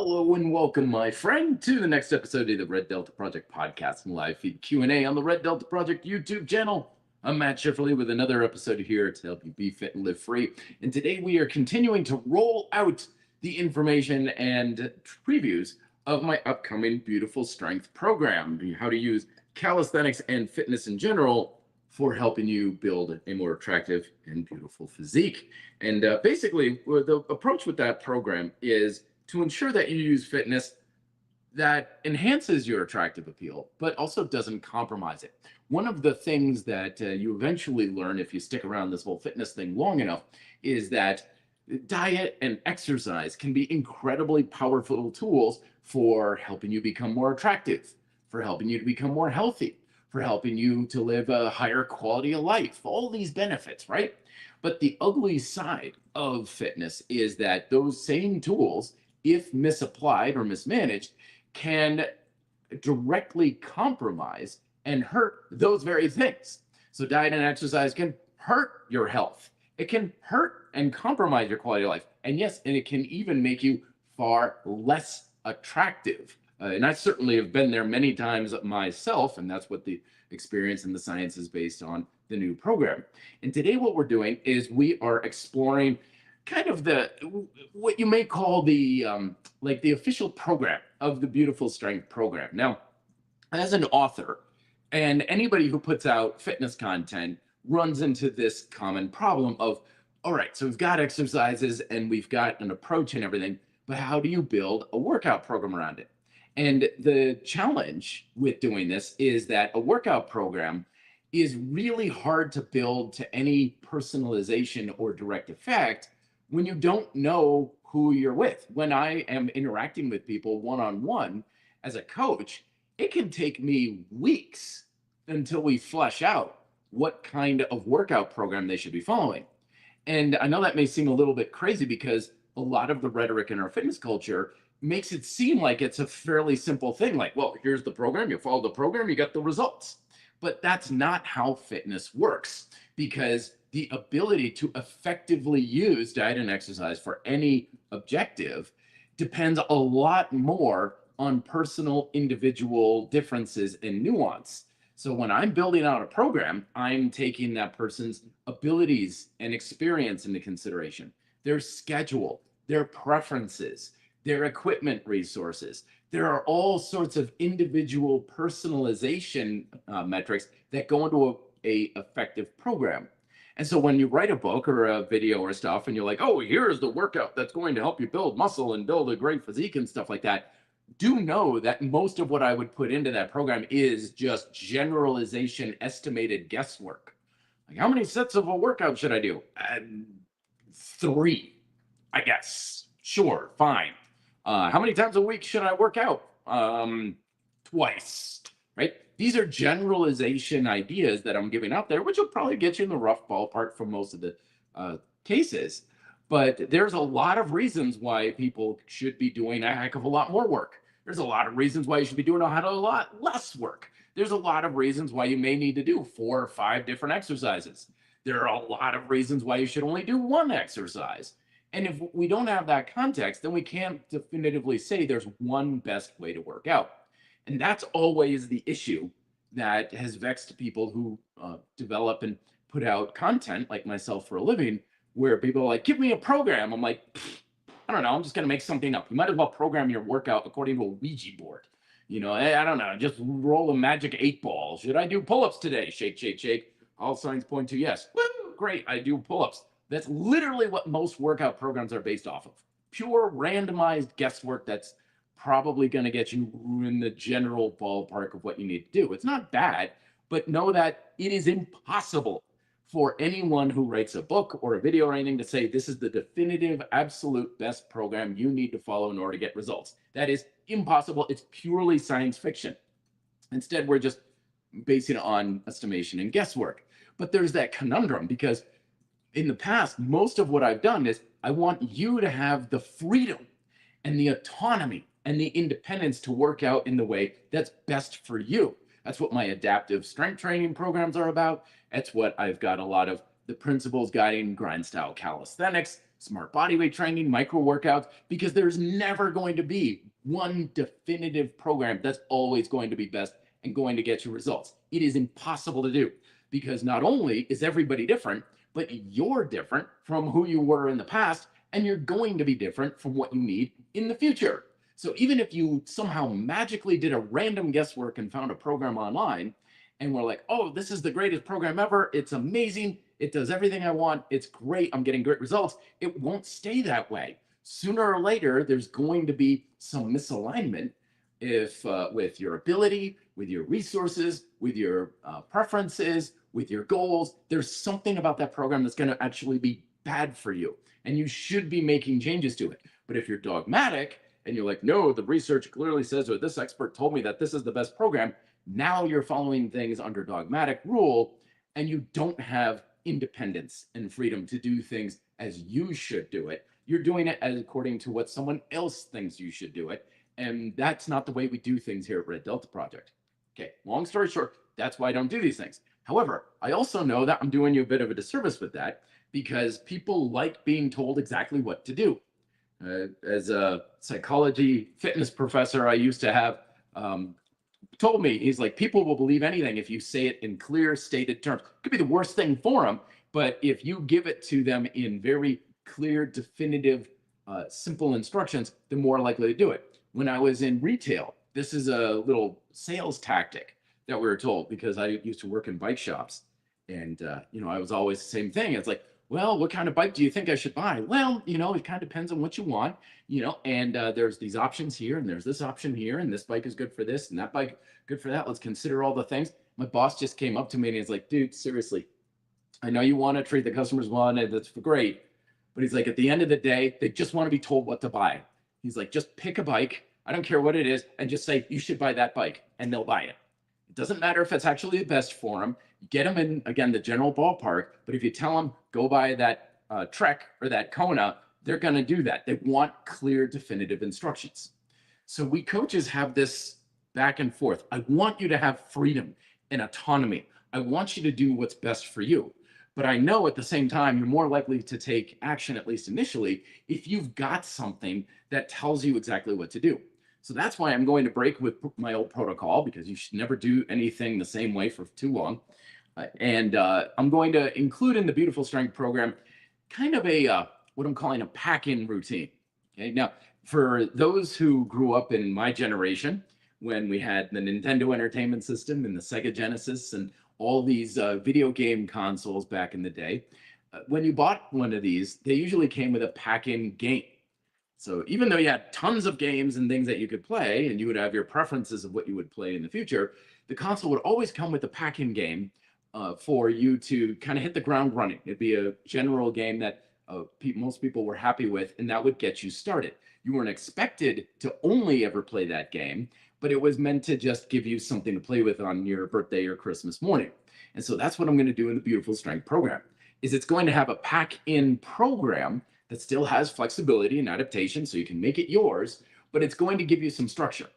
Hello and welcome, my friend, to the next episode of the Red Delta Project podcast and live feed Q&A on the Red Delta Project YouTube channel. I'm Matt Schifferly with another episode here to help you be fit and live free. And today we are continuing to roll out the information and previews of my upcoming Beautiful Strength program, how to use calisthenics and fitness in general for helping you build a more attractive and beautiful physique. And basically, the approach with that program is to ensure that you use fitness that enhances your attractive appeal, but also doesn't compromise it. One of the things that you eventually learn if you stick around this whole fitness thing long enough is that diet and exercise can be incredibly powerful tools for helping you become more attractive, for helping you to become more healthy, for helping you to live a higher quality of life, all these benefits, right? But the ugly side of fitness is that those same tools, if misapplied or mismanaged, can directly compromise and hurt those very things. So diet and exercise can hurt your health. It can hurt and compromise your quality of life. And yes, and it can even make you far less attractive. And I certainly have been there many times myself, and that's what the experience and the science is based on the new program. And today what we're doing is we are exploring kind of what you may call the like the official program of the Beautiful Strength program. Now, as an author and anybody who puts out fitness content runs into this common problem of, all right, so we've got exercises and we've got an approach and everything, but how do you build a workout program around it? And the challenge with doing this is that a workout program is really hard to build to any personalization or direct effect when you don't know who you're with. When I am interacting with people one-on-one as a coach, it can take me weeks until we flesh out what kind of workout program they should be following. And I know that may seem a little bit crazy because a lot of the rhetoric in our fitness culture makes it seem like it's a fairly simple thing. Like, well, here's the program, you follow the program, you get the results. But that's not how fitness works, because the ability to effectively use diet and exercise for any objective depends a lot more on personal individual differences and nuance. So when I'm building out a program, I'm taking that person's abilities and experience into consideration, their schedule, their preferences, their equipment resources. There are all sorts of individual personalization metrics that go into a effective program. And so when you write a book or a video or stuff and you're like, oh, here's the workout that's going to help you build muscle and build a great physique and stuff like that, do know that most of what I would put into that program is just generalization, estimated guesswork. Like, how many sets of a workout should I do? 3, I guess. Sure, fine. How many times a week should I work out? Twice, right? These are generalization ideas that I'm giving out there, which will probably get you in the rough ballpark for most of the cases. But there's a lot of reasons why people should be doing a heck of a lot more work. There's a lot of reasons why you should be doing a lot less work. There's a lot of reasons why you may need to do 4 or 5 different exercises. There are a lot of reasons why you should only do one exercise. And if we don't have that context, then we can't definitively say there's one best way to work out. And that's always the issue that has vexed people who develop and put out content like myself for a living, where people are like, give me a program. I'm like, I don't know, I'm just going to make something up. You might as well program your workout according to a Ouija board. You know, I don't know, just roll a magic 8-ball. Should I do pull-ups today? Shake, shake, shake. All signs point to yes. Woo, great, I do pull-ups. That's literally what most workout programs are based off of. Pure randomized guesswork that's probably going to get you in the general ballpark of what you need to do. It's not bad, but know that it is impossible for anyone who writes a book or a video or anything to say this is the definitive, absolute best program you need to follow in order to get results. That is impossible. It's purely science fiction. Instead, we're just basing it on estimation and guesswork. But there's that conundrum because in the past, most of what I've done is I want you to have the freedom and the autonomy and the independence to work out in the way that's best for you. That's what my adaptive strength training programs are about. That's what I've got a lot of the principles guiding grind style calisthenics smart body weight training, micro workouts, because there's never going to be one definitive program that's always going to be best and going to get you results. It is impossible to do because not only is everybody different, but you're different from who you were in the past, and you're going to be different from what you need in the future. So even if you somehow magically did a random guesswork and found a program online and we're like, oh, this is the greatest program ever, it's amazing, it does everything I want, it's great, I'm getting great results, it won't stay that way. Sooner or later, there's going to be some misalignment if with your ability, with your resources, with your preferences, with your goals. There's something about that program that's going to actually be bad for you, and you should be making changes to it. But if you're dogmatic and you're like, no, the research clearly says, or this expert told me that this is the best program, now you're following things under dogmatic rule, and you don't have independence and freedom to do things as you should do it. You're doing it as according to what someone else thinks you should do it. And that's not the way we do things here at Red Delta Project. Okay, long story short, that's why I don't do these things. However, I also know that I'm doing you a bit of a disservice with that because people like being told exactly what to do. As a psychology fitness professor I used to have told me, he's like, people will believe anything if you say it in clear stated terms. It could be the worst thing for them, but if you give it to them in very clear, definitive, simple instructions, they're more likely to do it. When I was in retail, this is a little sales tactic that we were told because I used to work in bike shops. And, I was always the same thing. It's like, well, what kind of bike do you think I should buy? Well, it kind of depends on what you want, and there's these options here and there's this option here. And this bike is good for this and that bike good for that. Let's consider all the things. My boss just came up to me and he's like, dude, seriously, I know you want to treat the customers well, and that's great. But he's like, at the end of the day, they just want to be told what to buy. He's like, just pick a bike. I don't care what it is. And just say, you should buy that bike, and they'll buy it. It doesn't matter if it's actually the best for them. Get them in, again, the general ballpark. But if you tell them, go buy that Trek or that Kona, they're going to do that. They want clear, definitive instructions. So we coaches have this back and forth. I want you to have freedom and autonomy. I want you to do what's best for you. But I know at the same time, you're more likely to take action, at least initially, if you've got something that tells you exactly what to do. So that's why I'm going to break with my old protocol, because you should never do anything the same way for too long. I'm going to include in the Beautiful Strength program kind of a what I'm calling a pack-in routine. Okay, now for those who grew up in my generation, when we had the Nintendo Entertainment System and the Sega Genesis and all these video game consoles back in the day, when you bought one of these, they usually came with a pack-in game. So even though you had tons of games and things that you could play, and you would have your preferences of what you would play in the future, the console would always come with a pack-in game for you to kind of hit the ground running. It'd be a general game that most people were happy with, and that would get you started. You weren't expected to only ever play that game, but it was meant to just give you something to play with on your birthday or Christmas morning. And so that's what I'm going to do in the Beautiful Strength program, is it's going to have a pack-in program that still has flexibility and adaptation so you can make it yours, but it's going to give you some structure.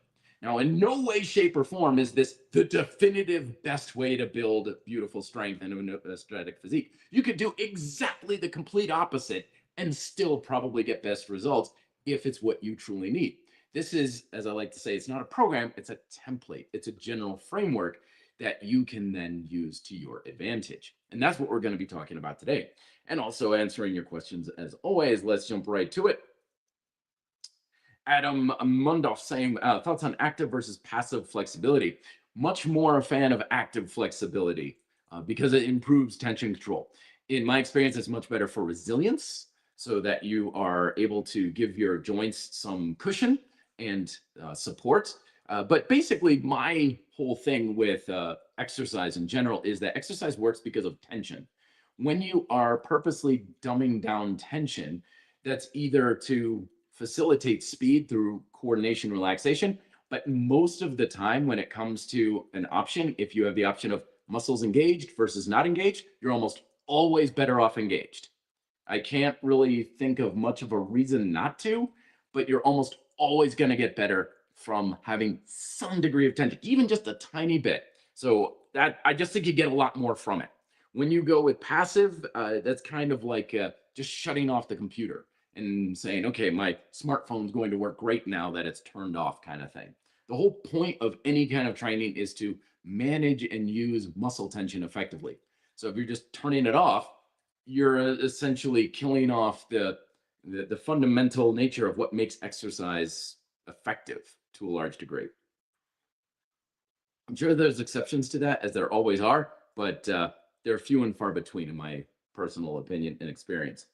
Now, in no way, shape, or form is this the definitive best way to build beautiful strength and a aesthetic physique. You could do exactly the complete opposite and still probably get best results if it's what you truly need. This is, as I like to say, it's not a program, it's a template. It's a general framework that you can then use to your advantage. And that's what we're going to be talking about today. And also answering your questions as always. Let's jump right to it. Adam Mundoff saying, thoughts on active versus passive flexibility. Much more a fan of active flexibility because it improves tension control. In my experience, it's much better for resilience so that you are able to give your joints some cushion and support. But basically, my whole thing with exercise in general is that exercise works because of tension. When you are purposely dumbing down tension, that's either to facilitate speed through coordination, relaxation, but most of the time when it comes to an option, if you have the option of muscles engaged versus not engaged, you're almost always better off engaged. I can't really think of much of a reason not to, but you're almost always going to get better from having some degree of tension, even just a tiny bit. So that I just think you get a lot more from it. When you go with passive, that's kind of like just shutting off the computer and saying, okay, my smartphone's going to work great now that it's turned off, kind of thing. The whole point of any kind of training is to manage and use muscle tension effectively. So if you're just turning it off, you're essentially killing off the fundamental nature of what makes exercise effective to a large degree. I'm sure there's exceptions to that, as there always are, but they're few and far between, in my personal opinion and experience.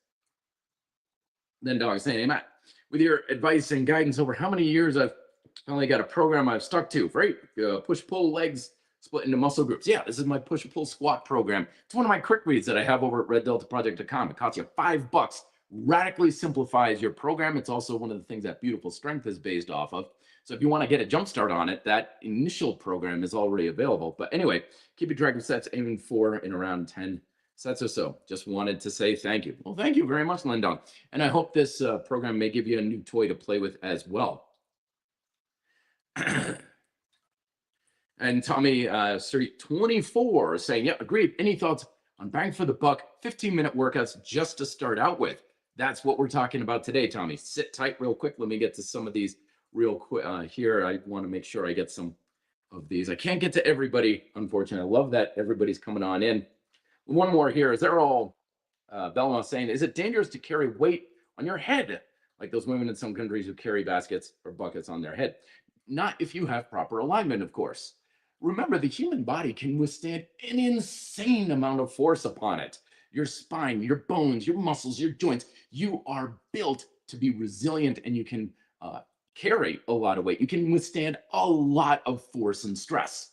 Then dog saying, hey, Matt, with your advice and guidance over how many years I've finally got a program I've stuck to, right? Push-pull legs split into muscle groups. Yeah, this is my push-pull squat program. It's one of my quick reads that I have over at reddeltaproject.com. It costs you $5, radically simplifies your program. It's also one of the things that Beautiful Strength is based off of. So if you want to get a jump start on it, that initial program is already available. But anyway, keep your dragon sets aiming for in around 10 sets or so. Just wanted to say thank you. Well, thank you very much, Lindon. And I hope this program may give you a new toy to play with as well. And Tommy Street 24 is saying, yeah, agreed. Any thoughts on bang for the buck, 15-minute workouts just to start out with? That's what we're talking about today, Tommy. Sit tight real quick. Let me get to some of these real quick here. I want to make sure I get some of these. I can't get to everybody, unfortunately. I love that everybody's coming on in. One more here. Is they're all Belma saying, is it dangerous to carry weight on your head? Like those women in some countries who carry baskets or buckets on their head. Not if you have proper alignment, of course. Remember, the human body can withstand an insane amount of force upon it. Your spine, your bones, your muscles, your joints, you are built to be resilient, and you can carry a lot of weight. You can withstand a lot of force and stress.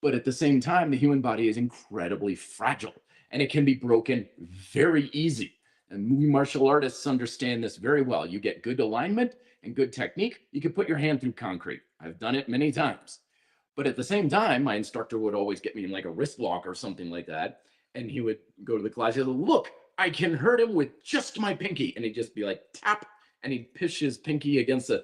But at the same time, the human body is incredibly fragile, and it can be broken very easy. And we martial artists understand this very well. You get good alignment and good technique, you can put your hand through concrete. I've done it many times. But at the same time, my instructor would always get me in like a wrist lock or something like that. And he would go to the class, he'd say, look, I can hurt him with just my pinky. And he'd just be like, tap, and he'd push his pinky against a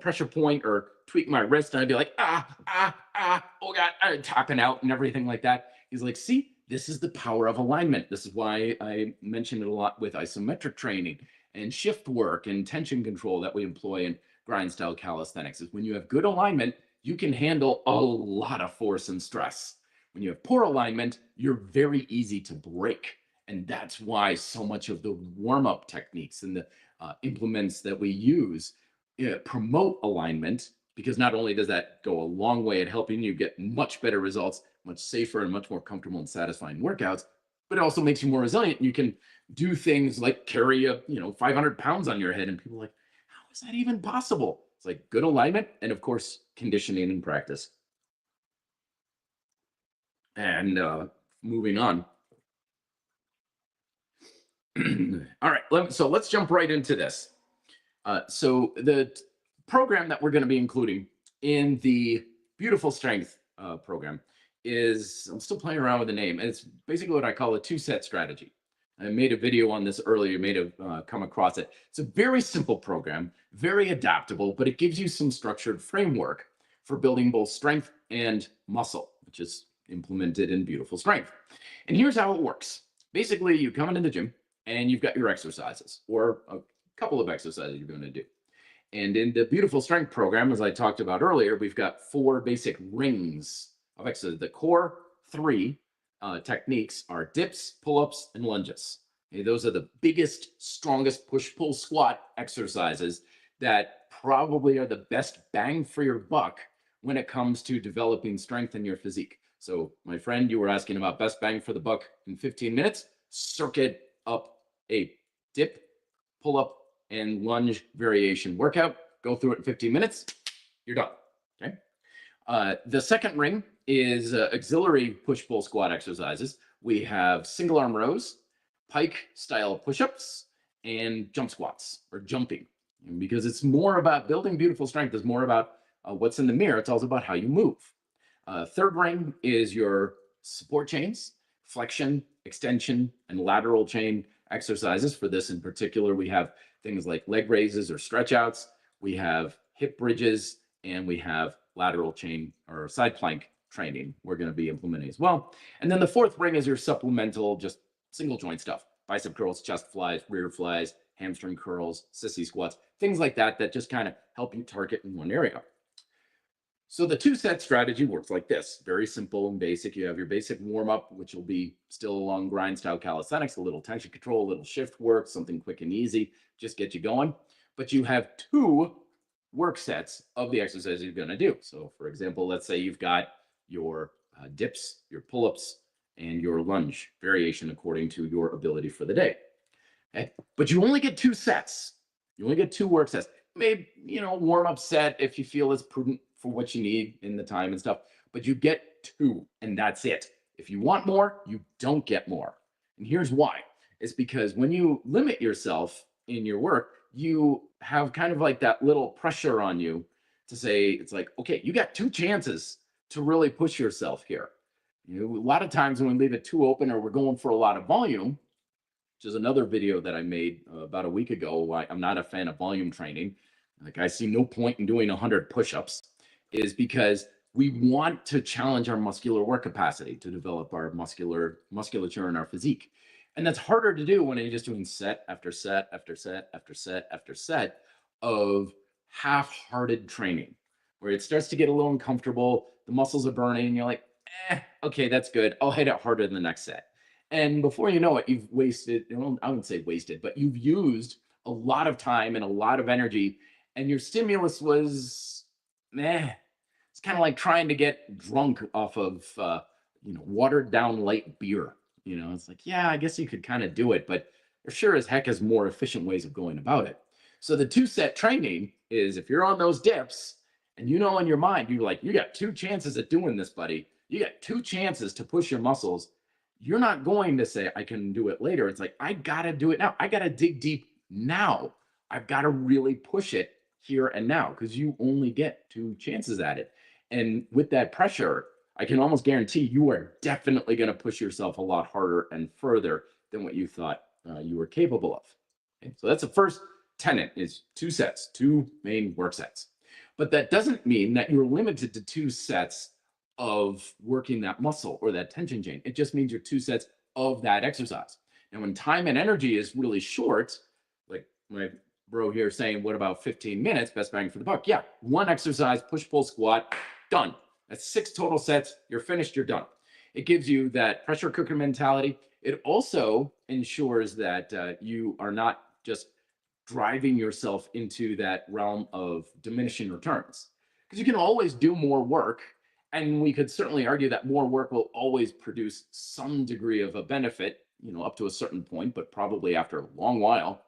pressure point or tweak my wrist. And I'd be like, oh God, I'm tapping out and everything like that. He's like, see, this is the power of alignment. This is why I mention it a lot with isometric training and shift work and tension control that we employ in grind style calisthenics. Is when you have good alignment, you can handle a lot of force and stress. When you have poor alignment, you're very easy to break. And that's why so much of the warm-up techniques and the implements that we use promote alignment, because not only does that go a long way at helping you get much better results, much safer and much more comfortable and satisfying workouts, but it also makes you more resilient. You can do things like carry 500 pounds on your head, and people are like, how is that even possible? It's like good alignment and, of course, conditioning and practice. And moving on. All right, so let's jump right into this. So the program that we're going to be including in the Beautiful Strength program is, I'm still playing around with the name, and it's basically what I call a two-set strategy. I made a video on this earlier, you may have come across it. It's a very simple program, very adaptable, but it gives you some structured framework for building both strength and muscle, which is implemented in Beautiful Strength. And here's how it works. Basically, you come into the gym and you've got your exercises, or a couple of exercises you're going to do. And in the Beautiful Strength program, as I talked about earlier, we've got 4 basic rings of exercise. The core 3 techniques are dips, pull-ups, and lunges. Okay, those are the biggest, strongest push-pull squat exercises that probably are the best bang for your buck when it comes to developing strength in your physique. So, my friend, you were asking about best bang for the buck in 15 minutes. Circuit up a dip, pull-up, and lunge variation workout. Go through it in 15 minutes. You're done. Okay. The second ring is auxiliary push-pull squat exercises. We have single arm rows, pike style push-ups, and jump squats, or jumping. And because it's more about building beautiful strength, it's more about what's in the mirror. It's also about how you move. Third ring is your support chains, flexion, extension, and lateral chain exercises. For this in particular, we have things like leg raises or stretch outs. We have hip bridges, and we have lateral chain or side plank training we're going to be implementing as well. And then the fourth ring is your supplemental, just single joint stuff. bicep curls, chest flies, rear flies, hamstring curls, sissy squats, things like that, that just kind of help you target in one area. So the two-set strategy works like this. Very simple and basic. You have your basic warm-up, which will be still along grind style calisthenics, a little tension control, a little shift work, something quick and easy, just get you going. But you have two work sets of the exercise you're going to do. So for example, let's say you've got your dips, your pull-ups, and your lunge variation according to your ability for the day. Okay, but you only get two sets. You only get two work sets. Maybe, warm-up set if you feel it's prudent for what you need in the time and stuff, but you get two and that's it. If you want more, you don't get more. And here's why. It's because when you limit yourself in your work, you have kind of like that little pressure on you to say, it's like, okay, you got two chances to really push yourself here. A lot of times when we leave it too open or we're going for a lot of volume, which is another video that I made about a week ago. I'm not a fan of volume training. Like I see no point in doing 100 push-ups, is because we want to challenge our muscular work capacity to develop our musculature and our physique. And that's harder to do when you're just doing set after set after set after set after set of half-hearted training, where it starts to get a little uncomfortable. The muscles are burning. And you're like, okay, that's good. I'll hit it harder in the next set. And before you know it, you've wasted, I wouldn't say wasted, but you've used a lot of time and a lot of energy. And your stimulus was, it's kind of like trying to get drunk off of, watered down light beer. It's like, yeah, I guess you could kind of do it, but there sure as heck is more efficient ways of going about it. So the two-set training is if you're on those dips and in your mind, you're like, you got two chances at doing this, buddy. You got two chances to push your muscles. You're not going to say, I can do it later. It's like, I got to do it now. I got to dig deep now. I've got to really push it here and now because you only get two chances at it. And with that pressure, I can almost guarantee you are definitely going to push yourself a lot harder and further than what you thought you were capable of. Okay? So that's the first tenet, is two sets, two main work sets. But that doesn't mean that you're limited to two sets of working that muscle or that tension chain. It just means you're two sets of that exercise. And when time and energy is really short, like my bro here saying, what about 15 minutes, best bang for the buck? Yeah, one exercise, push, pull, squat, done. That's 6 total sets. You're finished, you're done. It gives you that pressure cooker mentality. It also ensures that you are not just driving yourself into that realm of diminishing returns. Because you can always do more work. And we could certainly argue that more work will always produce some degree of a benefit, up to a certain point, but probably after a long while.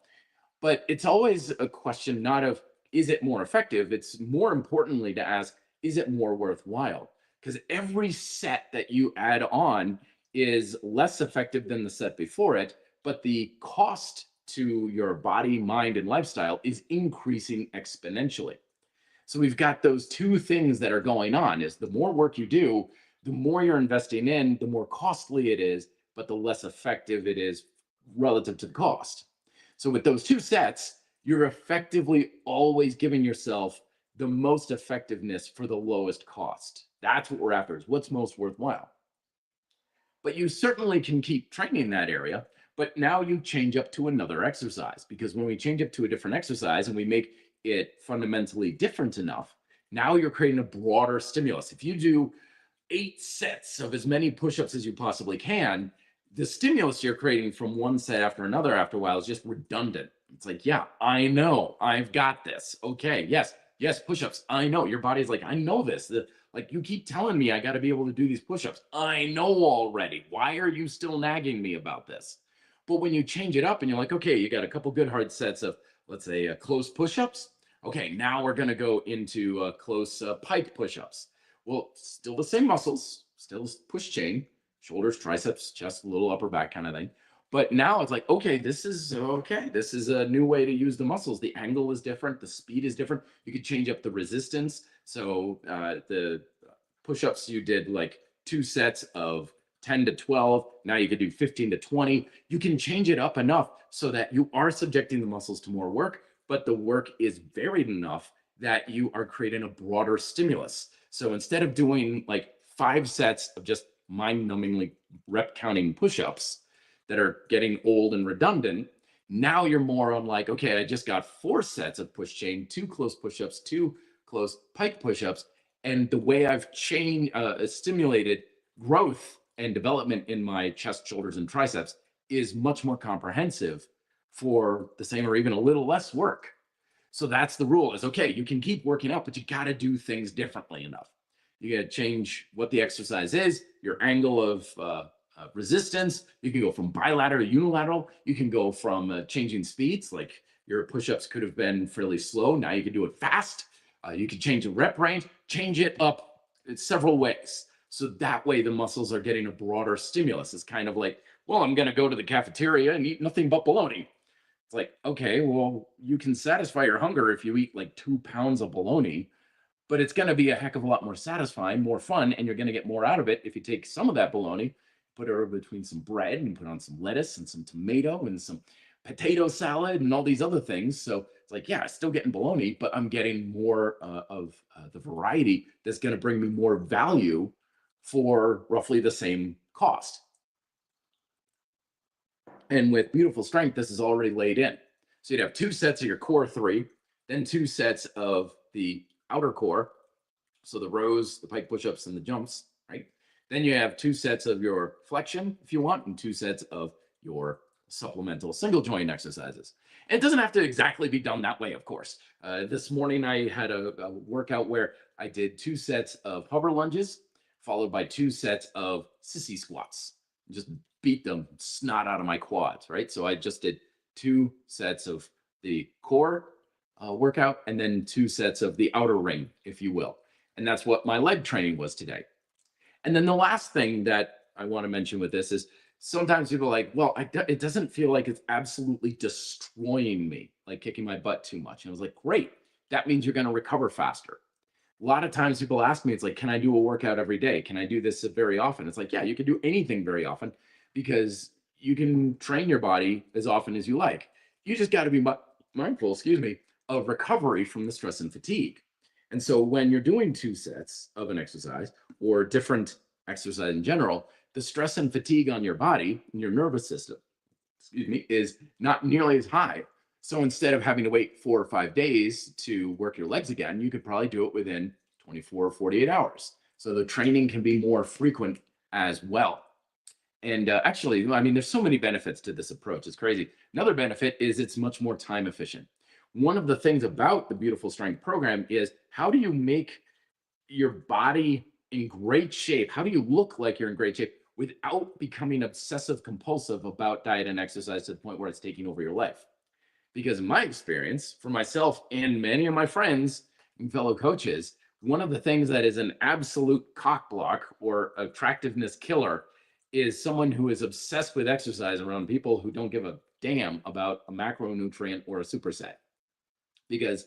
But it's always a question not of, is it more effective? It's more importantly to ask, is it more worthwhile? Because every set that you add on is less effective than the set before it, but the cost to your body, mind, and lifestyle is increasing exponentially. So we've got those two things that are going on, is the more work you do, the more you're investing in, the more costly it is, but the less effective it is relative to the cost. So with those two sets, you're effectively always giving yourself the most effectiveness for the lowest cost. That's what we're after, is what's most worthwhile. But you certainly can keep training that area, but now you change up to another exercise, because when we change up to a different exercise and we make it fundamentally different enough, now you're creating a broader stimulus. If you do 8 sets of as many push-ups as you possibly can, the stimulus you're creating from one set after another after a while is just redundant. It's like, yeah, I know, I've got this. Okay, yes, push-ups. I know. Your body's like, I know this. Like, you keep telling me I got to be able to do these push-ups. I know already. Why are you still nagging me about this? But when you change it up and you're like, okay, you got a couple good hard sets of, let's say, close push-ups. Okay, now we're going to go into close pike push-ups. Well, still the same muscles, still push chain, shoulders, triceps, chest, little upper back kind of thing. But now it's like, okay, this is a new way to use the muscles. The angle is different. The speed is different. You could change up the resistance. So the push-ups, you did like 2 sets of 10 to 12. Now you could do 15 to 20. You can change it up enough so that you are subjecting the muscles to more work, but the work is varied enough that you are creating a broader stimulus. So instead of doing like 5 sets of just mind-numbingly rep counting push-ups, that are getting old and redundant. Now you're more on like, okay, I just got 4 sets of push chain, 2 close push-ups, 2 close pike push-ups, and the way I've stimulated growth and development in my chest, shoulders, and triceps is much more comprehensive for the same or even a little less work. So that's the rule is, okay, you can keep working out, but you got to do things differently enough. You got to change what the exercise is, your angle of resistance. You can go from bilateral to unilateral. You can go from changing speeds, like your push-ups could have been fairly slow. Now you can do it fast. You can change the rep range, change it up in several ways. So that way the muscles are getting a broader stimulus. It's kind of like, well, I'm going to go to the cafeteria and eat nothing but bologna. It's like, okay, well, you can satisfy your hunger if you eat like 2 pounds of bologna, but it's going to be a heck of a lot more satisfying, more fun, and you're going to get more out of it if you take some of that bologna, put it over between some bread and put on some lettuce and some tomato and some potato salad and all these other things. So it's like, yeah, I'm still getting bologna, but I'm getting more of the variety that's going to bring me more value for roughly the same cost. And with Beautiful Strength, this is already laid in. So you'd have 2 sets of your core 3, then 2 sets of the outer core. So the rows, the pike push-ups, and the jumps, right? Then you have 2 sets of your flexion, if you want, and 2 sets of your supplemental single joint exercises. And it doesn't have to exactly be done that way, of course. This morning I had a workout where I did 2 sets of hover lunges, followed by 2 sets of sissy squats. Just beat the snot out of my quads, right? So I just did 2 sets of the core workout and then 2 sets of the outer ring, if you will. And that's what my leg training was today. And then the last thing that I want to mention with this is sometimes people are like, well, it doesn't feel like it's absolutely destroying me, like kicking my butt too much. And I was like, great. That means you're going to recover faster. A lot of times people ask me, it's like, can I do a workout every day? Can I do this very often? It's like, yeah, you can do anything very often because you can train your body as often as you like. You just got to be mindful, of recovery from the stress and fatigue. And so when you're doing 2 sets of an exercise or different exercise in general, the stress and fatigue on your body and your nervous system, is not nearly as high. So instead of having to wait 4 or 5 days to work your legs again, you could probably do it within 24 or 48 hours. So the training can be more frequent as well. And actually, I mean, there's so many benefits to this approach. It's crazy. Another benefit is it's much more time efficient. One of the things about the Beautiful Strength program is how do you make your body in great shape? How do you look like you're in great shape without becoming obsessive compulsive about diet and exercise to the point where it's taking over your life? Because in my experience, for myself and many of my friends and fellow coaches, one of the things that is an absolute cock block or attractiveness killer is someone who is obsessed with exercise around people who don't give a damn about a macronutrient or a superset. Because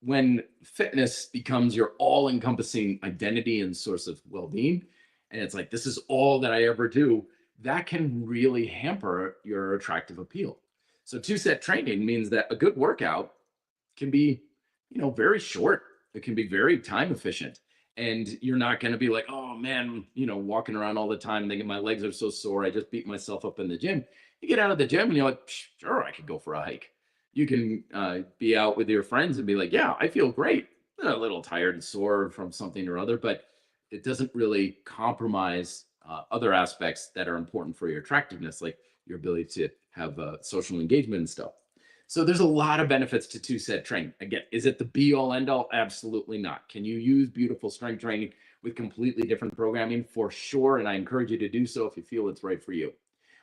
when fitness becomes your all-encompassing identity and source of well-being, and it's like, this is all that I ever do, that can really hamper your attractive appeal. So 2-set training means that a good workout can be, very short. It can be very time efficient. And you're not going to be like, oh man, walking around all the time thinking my legs are so sore. I just beat myself up in the gym. You get out of the gym and you're like, sure, I could go for a hike. You can be out with your friends and be like, yeah, I feel great. I'm a little tired and sore from something or other, but it doesn't really compromise other aspects that are important for your attractiveness, like your ability to have social engagement and stuff. So there's a lot of benefits to 2-set training. Again, is it the be all end all? Absolutely not. Can you use Beautiful Strength training with completely different programming? For sure. And I encourage you to do so if you feel it's right for you.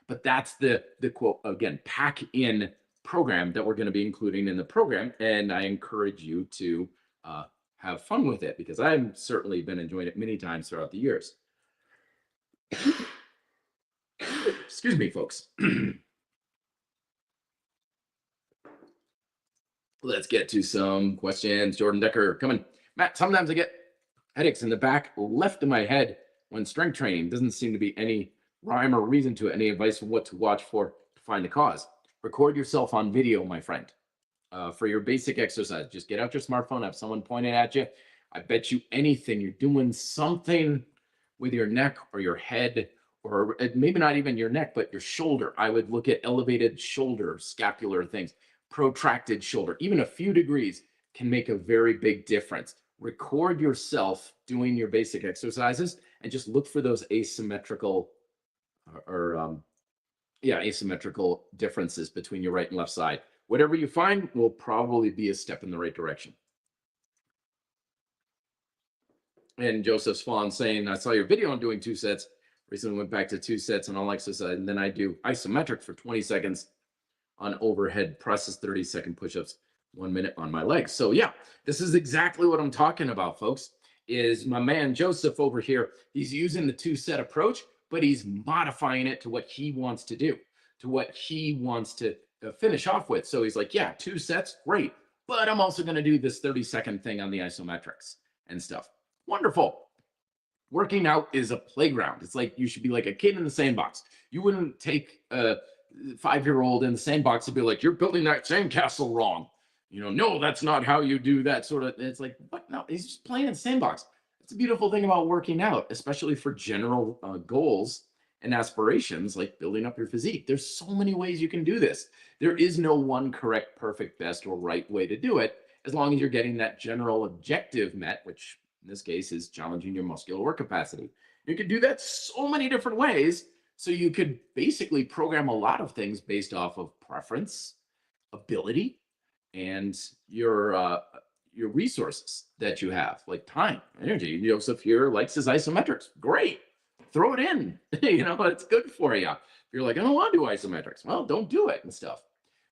But that's the quote, again, pack in program that we're going to be including in the program. And I encourage you to have fun with it because I've certainly been enjoying it many times throughout the years. Excuse me, folks. Let's get to some questions. Jordan Decker coming. Matt, sometimes I get headaches in the back left of my head when strength training. Doesn't seem to be any rhyme or reason to it. Any advice on what to watch for to find the cause? Record yourself on video, my friend, for your basic exercise. Just get out your smartphone, have someone pointing at you. I bet you anything you're doing something with your neck or your head or maybe not even your neck, but your shoulder. I would look at elevated shoulder, scapular things, protracted shoulder, even a few degrees can make a very big difference. Record yourself doing your basic exercises and just look for those asymmetrical or yeah, asymmetrical differences between your right and left side. Whatever you find will probably be a step in the right direction. And Joseph Swan saying, I saw your video on doing 2 sets. Recently went back to 2 sets and all exercise. And then I do isometric for 20 seconds on overhead presses, 30-second push-ups, 1 minute on my legs. So yeah, this is exactly what I'm talking about, folks, is my man Joseph over here. He's using the 2-set approach, but he's modifying it to what he wants to do, to what he wants to finish off with. So he's like, yeah, 2 sets, great. But I'm also going to do this 30-second thing on the isometrics and stuff. Wonderful. Working out is a playground. It's like you should be like a kid in the sandbox. You wouldn't take a 5-year-old in the sandbox and be like, you're building that sandcastle wrong. You know, no, that's not how you do that sort of. It's like, what? No, he's just playing in the sandbox. It's a beautiful thing about working out, especially for general goals and aspirations like building up your physique. There's so many ways you can do this. There is no one correct, perfect, best, or right way to do it, as long as you're getting that general objective met, which in this case is challenging your muscular work capacity. You could do that so many different ways. So you could basically program a lot of things based off of preference, ability, and your resources that you have, like time, energy. Joseph here likes his isometrics. Great. Throw it in. You know, it's good for you. If you're like, I don't want to do isometrics. Well, don't do it and stuff.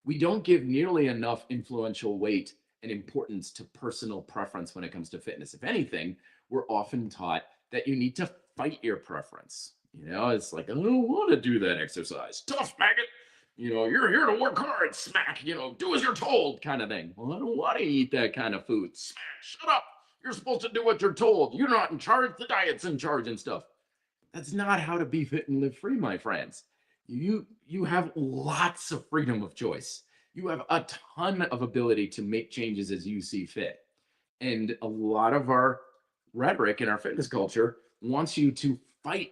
We don't give nearly enough influential weight and importance to personal preference when it comes to fitness. If anything, we're often taught that you need to fight your preference. You know, it's like, I don't want to do that exercise. Tough maggot. You know, you're here to work hard, smack, you know, do as you're told kind of thing. Well, I don't want to eat that kind of food. Smack, shut up. You're supposed to do what you're told. You're not in charge. The diet's in charge and stuff. That's not how to be fit and live free, my friends. You have lots of freedom of choice. You have a ton of ability to make changes as you see fit. And a lot of our rhetoric in our fitness culture wants you to fight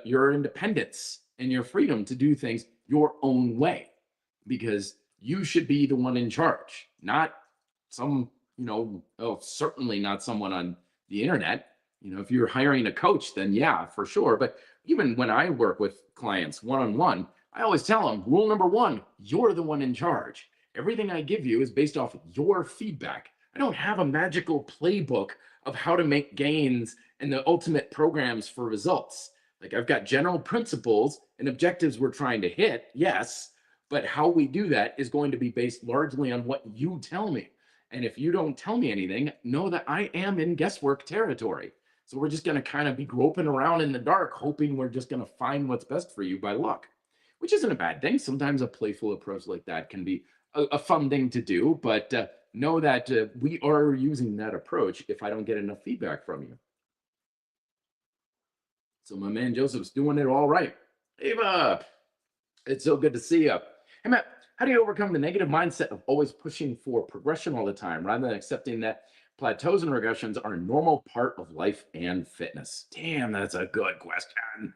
your independence and your freedom to do things your own way, because you should be the one in charge, not some, you know, certainly not someone on the internet. You know, if you're hiring a coach, then yeah, for sure. But even when I work with clients one-on-one, I always tell them, rule number 1, you're the one in charge. Everything I give you is based off your feedback. I don't have a magical playbook of how to make gains and the ultimate programs for results. Like, I've got general principles and objectives we're trying to hit, yes, but how we do that is going to be based largely on what you tell me. And if you don't tell me anything, know that I am in guesswork territory. So we're just going to kind of be groping around in the dark, hoping we're just going to find what's best for you by luck, which isn't a bad thing. Sometimes a playful approach like that can be a fun thing to do, but know that we are using that approach if I don't get enough feedback from you. So my man Joseph's doing it all right. Ava, it's so good to see you. Hey, Matt, how do you overcome the negative mindset of always pushing for progression all the time rather than accepting that plateaus and regressions are a normal part of life and fitness? Damn, that's a good question.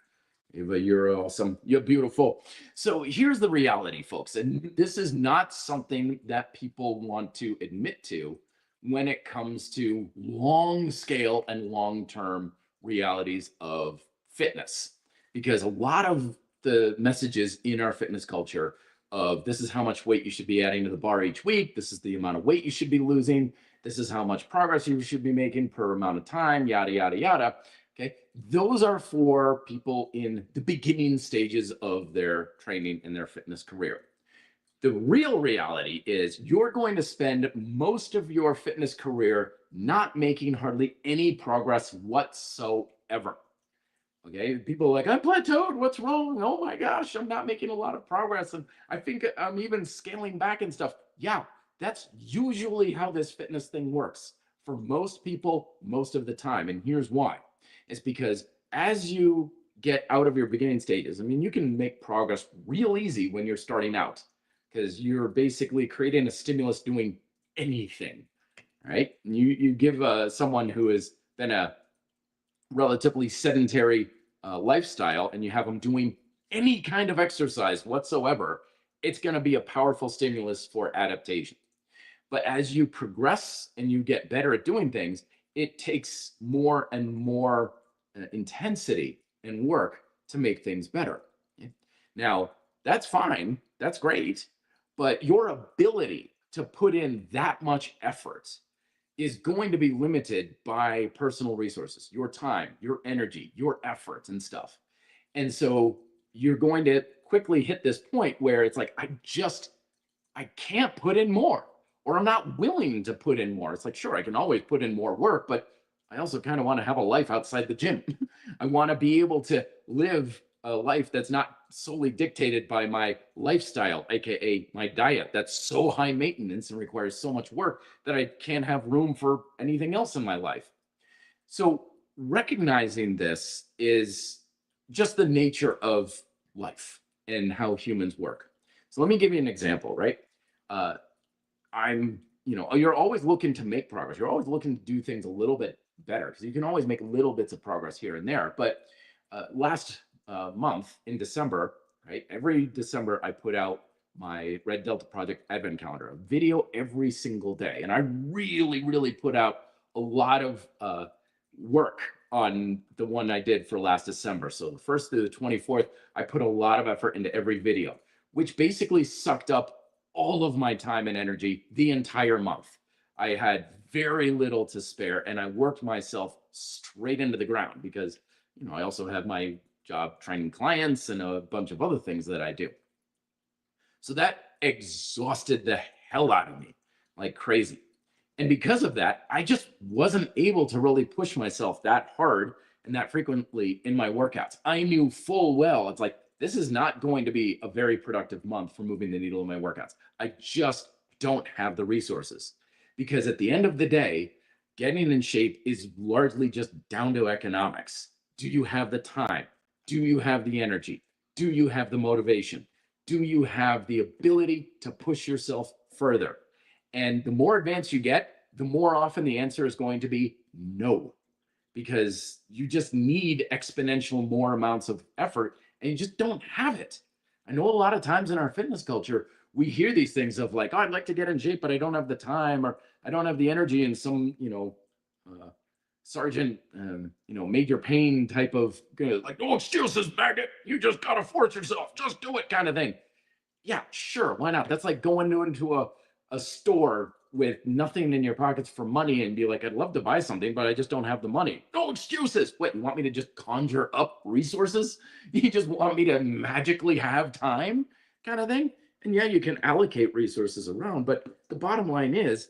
Ava, you're awesome. You're beautiful. So here's the reality, folks. And this is not something that people want to admit to when it comes to long scale and long-term realities of fitness. Because a lot of the messages in our fitness culture of this is how much weight you should be adding to the bar each week, this is the amount of weight you should be losing, this is how much progress you should be making per amount of time, yada, yada, yada. Okay, those are for people in the beginning stages of their training and their fitness career. The real reality is you're going to spend most of your fitness career not making hardly any progress whatsoever. Okay, people are like, I'm plateaued, what's wrong? Oh my gosh, I'm not making a lot of progress. And I think I'm even scaling back and stuff. Yeah, that's usually how this fitness thing works for most people, most of the time. And here's why. It's because as you get out of your beginning stages, I mean, you can make progress real easy when you're starting out because you're basically creating a stimulus doing anything, right? You give someone who has been a relatively sedentary lifestyle and you have them doing any kind of exercise whatsoever, it's going to be a powerful stimulus for adaptation. But as you progress and you get better at doing things, it takes more and more intensity and work to make things better. Yeah. Now, that's fine, that's great, but your ability to put in that much effort is going to be limited by personal resources, your time, your energy, your efforts and stuff. And so you're going to quickly hit this point where it's like, I can't put in more, or I'm not willing to put in more. It's like, sure, I can always put in more work, but I also kind of want to have a life outside the gym. I want to be able to live a life that's not solely dictated by my lifestyle, aka my diet, that's so high maintenance and requires so much work that I can't have room for anything else in my life. So recognizing this is just the nature of life and how humans work. So let me give you an example, right? Uh, you're always looking to make progress. You're always looking to do things a little bit better because you can always make little bits of progress here and there. But last month in December, right? Every December, I put out my Red Delta Project Advent Calendar, a video every single day. And I really, really put out a lot of work on the one I did for last December. So the 1st through the 24th, I put a lot of effort into every video, which basically sucked up all of my time and energy the entire month. I had very little to spare and I worked myself straight into the ground because, I also have my job training clients and a bunch of other things that I do. So that exhausted the hell out of me like crazy. And because of that, I just wasn't able to really push myself that hard and that frequently in my workouts. I knew full well, it's like, this is not going to be a very productive month for moving the needle in my workouts. I just don't have the resources because at the end of the day, getting in shape is largely just down to economics. Do you have the time? Do you have the energy? Do you have the motivation? Do you have the ability to push yourself further? And the more advanced you get, the more often the answer is going to be no, because you just need exponential more amounts of effort and you just don't have it. I know a lot of times in our fitness culture, we hear these things of like, oh, I'd like to get in shape, but I don't have the time or I don't have the energy. And some, Sergeant, Major Payne type of like, no excuses, maggot. You just got to force yourself. Just do it kind of thing. Yeah, sure. Why not? That's like going into a store with nothing in your pockets for money and be like, I'd love to buy something, but I just don't have the money. No excuses. Wait, you want me to just conjure up resources? You just want me to magically have time kind of thing? And yeah, you can allocate resources around, but the bottom line is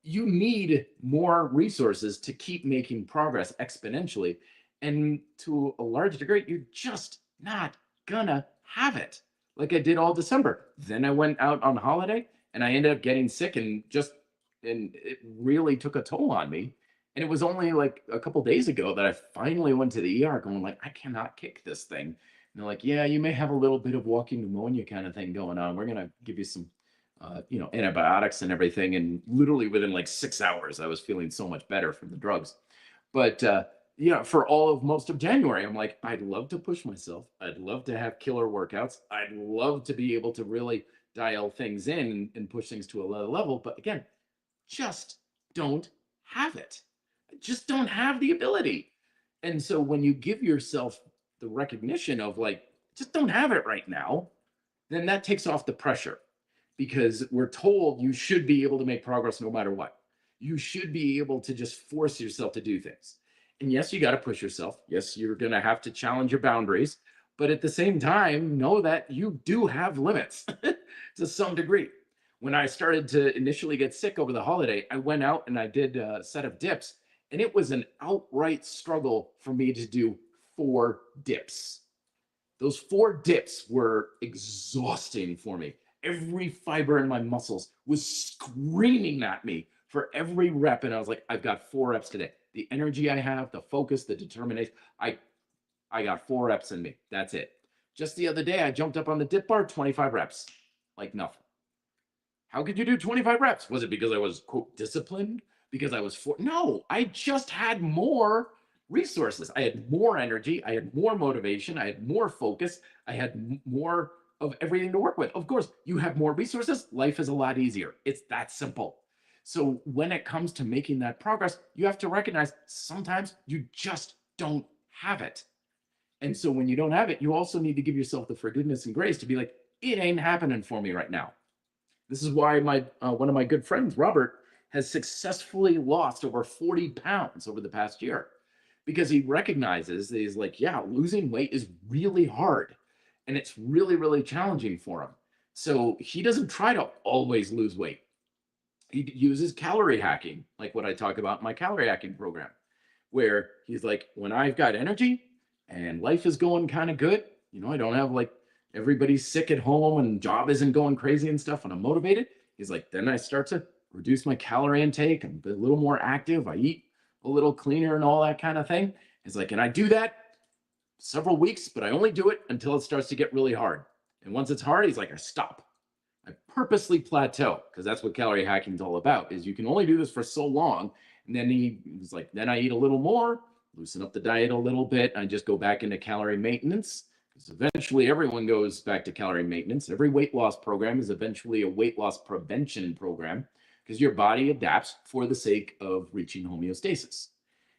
you need more resources to keep making progress exponentially. And to a large degree, you're just not gonna have it like I did all December. Then I went out on holiday and I ended up getting sick and it really took a toll on me. And it was only like a couple days ago that I finally went to the ER going like, I cannot kick this thing. And they're like, yeah, you may have a little bit of walking pneumonia kind of thing going on. We're going to give you some, antibiotics and everything. And literally within like 6 hours, I was feeling so much better from the drugs. But, for all of most of January, I'm like, I'd love to push myself. I'd love to have killer workouts. I'd love to be able to really dial things in and push things to a low level. But again, just don't have it. Just don't have the ability. And so when you give yourself the recognition of like, just don't have it right now, then that takes off the pressure because we're told you should be able to make progress no matter what. You should be able to just force yourself to do things. And yes, you got to push yourself. Yes, you're going to have to challenge your boundaries. But at the same time, know that you do have limits to some degree. When I started to initially get sick over the holiday, I went out and I did a set of dips. And it was an outright struggle for me to do 4 dips. Those 4 dips were exhausting for me. Every fiber in my muscles was screaming at me for every rep. And I was like, I've got 4 reps today. The energy I have, the focus, the determination, I got 4 reps in me. That's it. Just the other day, I jumped up on the dip bar, 25 reps, like nothing. How could you do 25 reps? Was it because I was, quote, disciplined? Because I was No, I just had more resources. I had more energy. I had more motivation. I had more focus. I had more of everything to work with. Of course, you have more resources. Life is a lot easier. It's that simple. So when it comes to making that progress, you have to recognize sometimes you just don't have it. And so when you don't have it, you also need to give yourself the forgiveness and grace to be like, it ain't happening for me right now. This is why my one of my good friends, Robert, has successfully lost over 40 pounds over the past year because he recognizes that he's like, yeah, losing weight is really hard and it's really, really challenging for him. So he doesn't try to always lose weight. He uses calorie hacking, like what I talk about in my calorie hacking program, where he's like, when I've got energy and life is going kind of good, I don't have like everybody's sick at home and job isn't going crazy and stuff, and I'm motivated. He's like, then I start to reduce my calorie intake. I'm a little more active. I eat a little cleaner and all that kind of thing. He's like, and I do that several weeks, but I only do it until it starts to get really hard. And once it's hard, he's like, I stop. I purposely plateau because that's what calorie hacking is all about. Is you can only do this for so long, and then he was like, then I eat a little more, loosen up the diet a little bit, and I just go back into calorie maintenance. Because eventually, everyone goes back to calorie maintenance. Every weight loss program is eventually a weight loss prevention program because your body adapts for the sake of reaching homeostasis.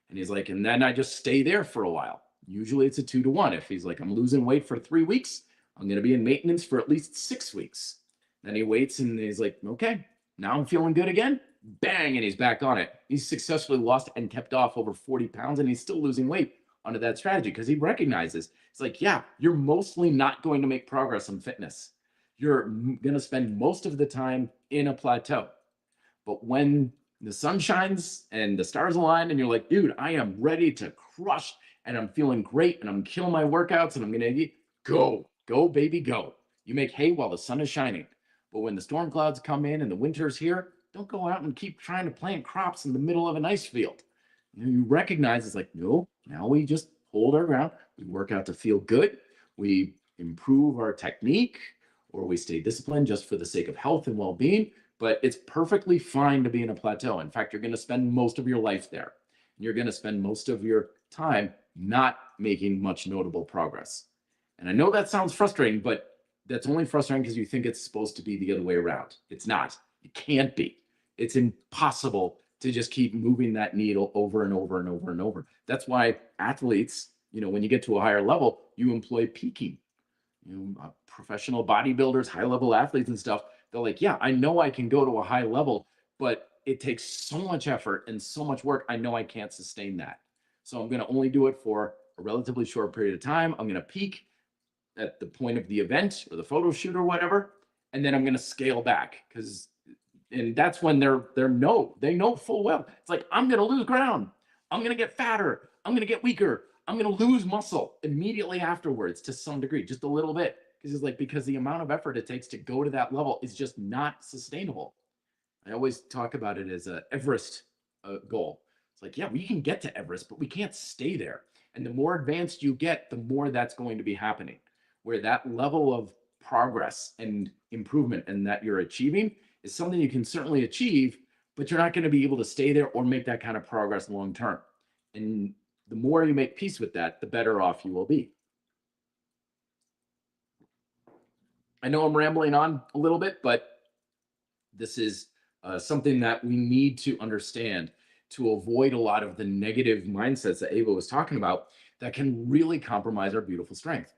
And he's like, and then I just stay there for a while. Usually, it's a 2-to-1. If he's like, I'm losing weight for 3 weeks, I'm going to be in maintenance for at least 6 weeks. Then he waits and he's like, okay, now I'm feeling good again. Bang, and he's back on it. He's successfully lost and kept off over 40 pounds, and he's still losing weight under that strategy because he recognizes it's like, yeah, you're mostly not going to make progress in fitness. You're going to spend most of the time in a plateau. But when the sun shines and the stars align and you're like, dude, I am ready to crush and I'm feeling great and I'm killing my workouts and I'm going to go, baby, go. You make hay while the sun is shining. But when the storm clouds come in and the winter's here, don't go out and keep trying to plant crops in the middle of an ice field. You recognize it's like, no, now we just hold our ground. We work out to feel good. We improve our technique, or we stay disciplined just for the sake of health and well-being. But it's perfectly fine to be in a plateau. In fact, you're going to spend most of your life there. You're going to spend most of your time not making much notable progress. And I know that sounds frustrating, but that's only frustrating because you think it's supposed to be the other way around. It's not. It can't be. It's impossible to just keep moving that needle over and over and over and over. That's why athletes, when you get to a higher level, you employ peaking. Professional bodybuilders, high-level athletes and stuff, they're like, yeah, I know I can go to a high level, but it takes so much effort and so much work. I know I can't sustain that. So I'm going to only do it for a relatively short period of time. I'm going to peak at the point of the event or the photo shoot or whatever, and then I'm going to scale back and that's when they know full well. It's like, I'm going to lose ground. I'm going to get fatter. I'm going to get weaker. I'm going to lose muscle immediately afterwards to some degree, just a little bit. Because the amount of effort it takes to go to that level is just not sustainable. I always talk about it as a Everest goal. It's like, yeah, we can get to Everest, but we can't stay there. And the more advanced you get, the more that's going to be happening, where that level of progress and improvement and that you're achieving is something you can certainly achieve, but you're not going to be able to stay there or make that kind of progress long term. And the more you make peace with that, the better off you will be. I know I'm rambling on a little bit, but this is something that we need to understand to avoid a lot of the negative mindsets that Ava was talking about that can really compromise our beautiful strength.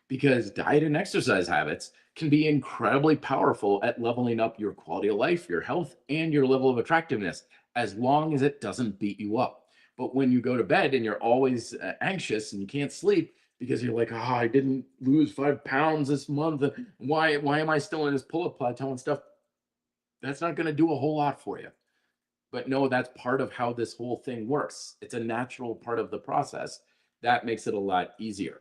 Because diet and exercise habits can be incredibly powerful at leveling up your quality of life, your health, and your level of attractiveness, as long as it doesn't beat you up. But when you go to bed and you're always anxious and you can't sleep because you're like, oh, I didn't lose 5 pounds this month. Why am I still in this pull-up plateau and stuff? That's not going to do a whole lot for you. But no, that's part of how this whole thing works. It's a natural part of the process. That makes it a lot easier.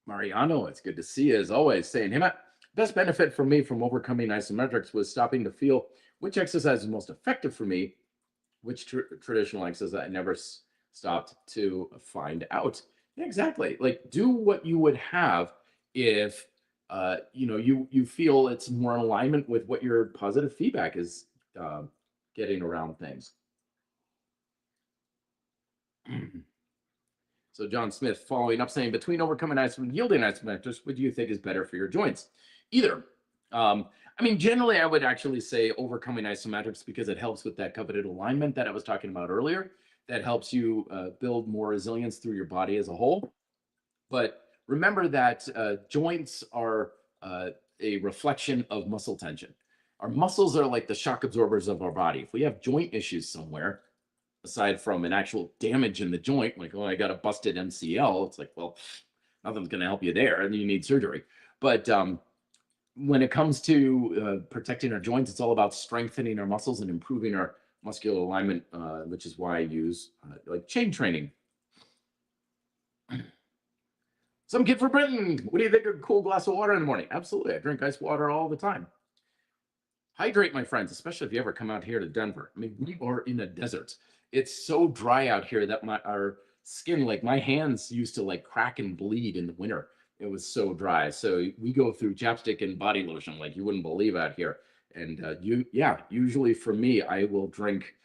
Mariano, it's good to see you as always, saying, hey, Matt, best benefit for me from overcoming isometrics was stopping to feel which exercise is most effective for me, which traditional exercise I never stopped to find out. Yeah, exactly. Like, do what you would have if you feel it's more in alignment with what your positive feedback is getting around things. So John Smith following up saying, between overcoming isometrics and yielding isometrics, what do you think is better for your joints? Either. I mean, generally, I would actually say overcoming isometrics because it helps with that coveted alignment that I was talking about earlier. That helps you build more resilience through your body as a whole. But remember that joints are a reflection of muscle tension. Our muscles are like the shock absorbers of our body. If we have joint issues somewhere, aside from an actual damage in the joint, like, oh, I got a busted MCL, it's like, well, nothing's going to help you there, and you need surgery. But when it comes to protecting our joints, it's all about strengthening our muscles and improving our muscular alignment, which is why I use like chain training. Some kid for Britain. What do you think of a cool glass of water in the morning? Absolutely. I drink ice water all the time. Hydrate, my friends, especially if you ever come out here to Denver. I mean, we are in a desert. It's so dry out here that our skin, like my hands used to like crack and bleed in the winter. It was so dry. So we go through chapstick and body lotion like you wouldn't believe out here. And usually for me, I will drink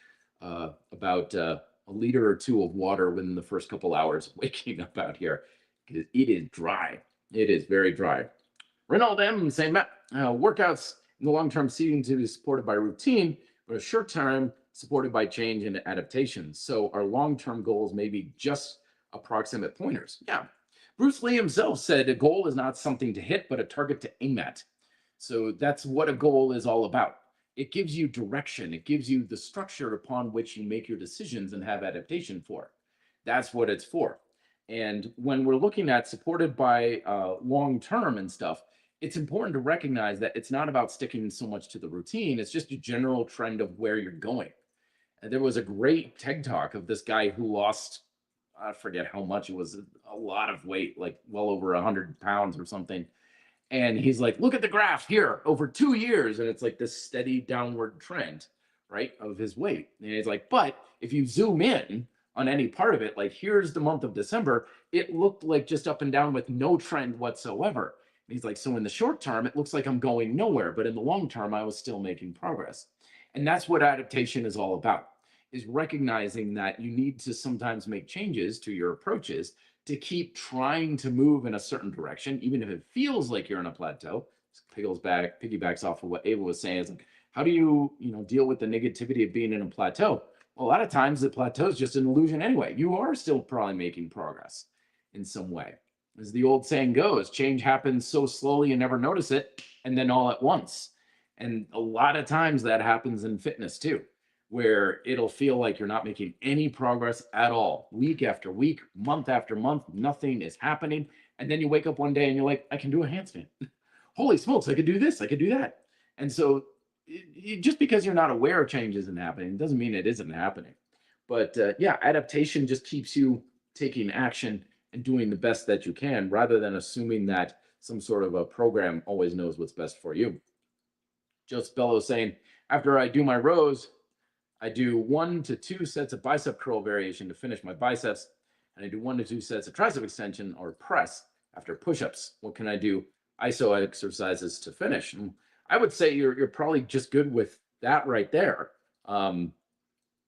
about a liter or two of water within the first couple hours of waking up out here. It is dry. It is very dry. Renault M saying, Matt, workouts in the long term seem to be supported by routine, but a short term supported by change and adaptation. So our long term goals may be just approximate pointers. Yeah. Bruce Lee himself said a goal is not something to hit, but a target to aim at. So that's what a goal is all about. It gives you direction. It gives you the structure upon which you make your decisions and have adaptation for. That's what it's for. And when we're looking at supported by long term and stuff, it's important to recognize that it's not about sticking so much to the routine. It's just a general trend of where you're going. And there was a great TED talk of this guy who lost, I forget how much, it was a lot of weight, like well over 100 pounds or something. And he's like, look at the graph here over 2 years. And it's like this steady downward trend, right, of his weight. And he's like, but if you zoom in on any part of it, like here's the month of December, it looked like just up and down with no trend whatsoever. And he's like, so in the short term, it looks like I'm going nowhere, but in the long term, I was still making progress. And that's what adaptation is all about, is recognizing that you need to sometimes make changes to your approaches to keep trying to move in a certain direction, even if it feels like you're in a plateau. Piggybacks off of what Ava was saying. Is like, how do you deal with the negativity of being in a plateau? Well, a lot of times the plateau is just an illusion anyway. You are still probably making progress in some way. As the old saying goes, change happens so slowly you never notice it, and then all at once. And a lot of times that happens in fitness too, where it'll feel like you're not making any progress at all. Week after week, month after month, nothing is happening. And then you wake up one day and you're like, I can do a handstand. Holy smokes, I could do this, I could do that. And so just because you're not aware change isn't happening doesn't mean it isn't happening. But yeah, adaptation just keeps you taking action and doing the best that you can rather than assuming that some sort of a program always knows what's best for you. Joseph Bello saying, after I do my rows, I do 1 to 2 sets of bicep curl variation to finish my biceps, and I do 1 to 2 sets of tricep extension or press after push-ups. What can I do? ISO exercises to finish. And I would say you're probably just good with that right there.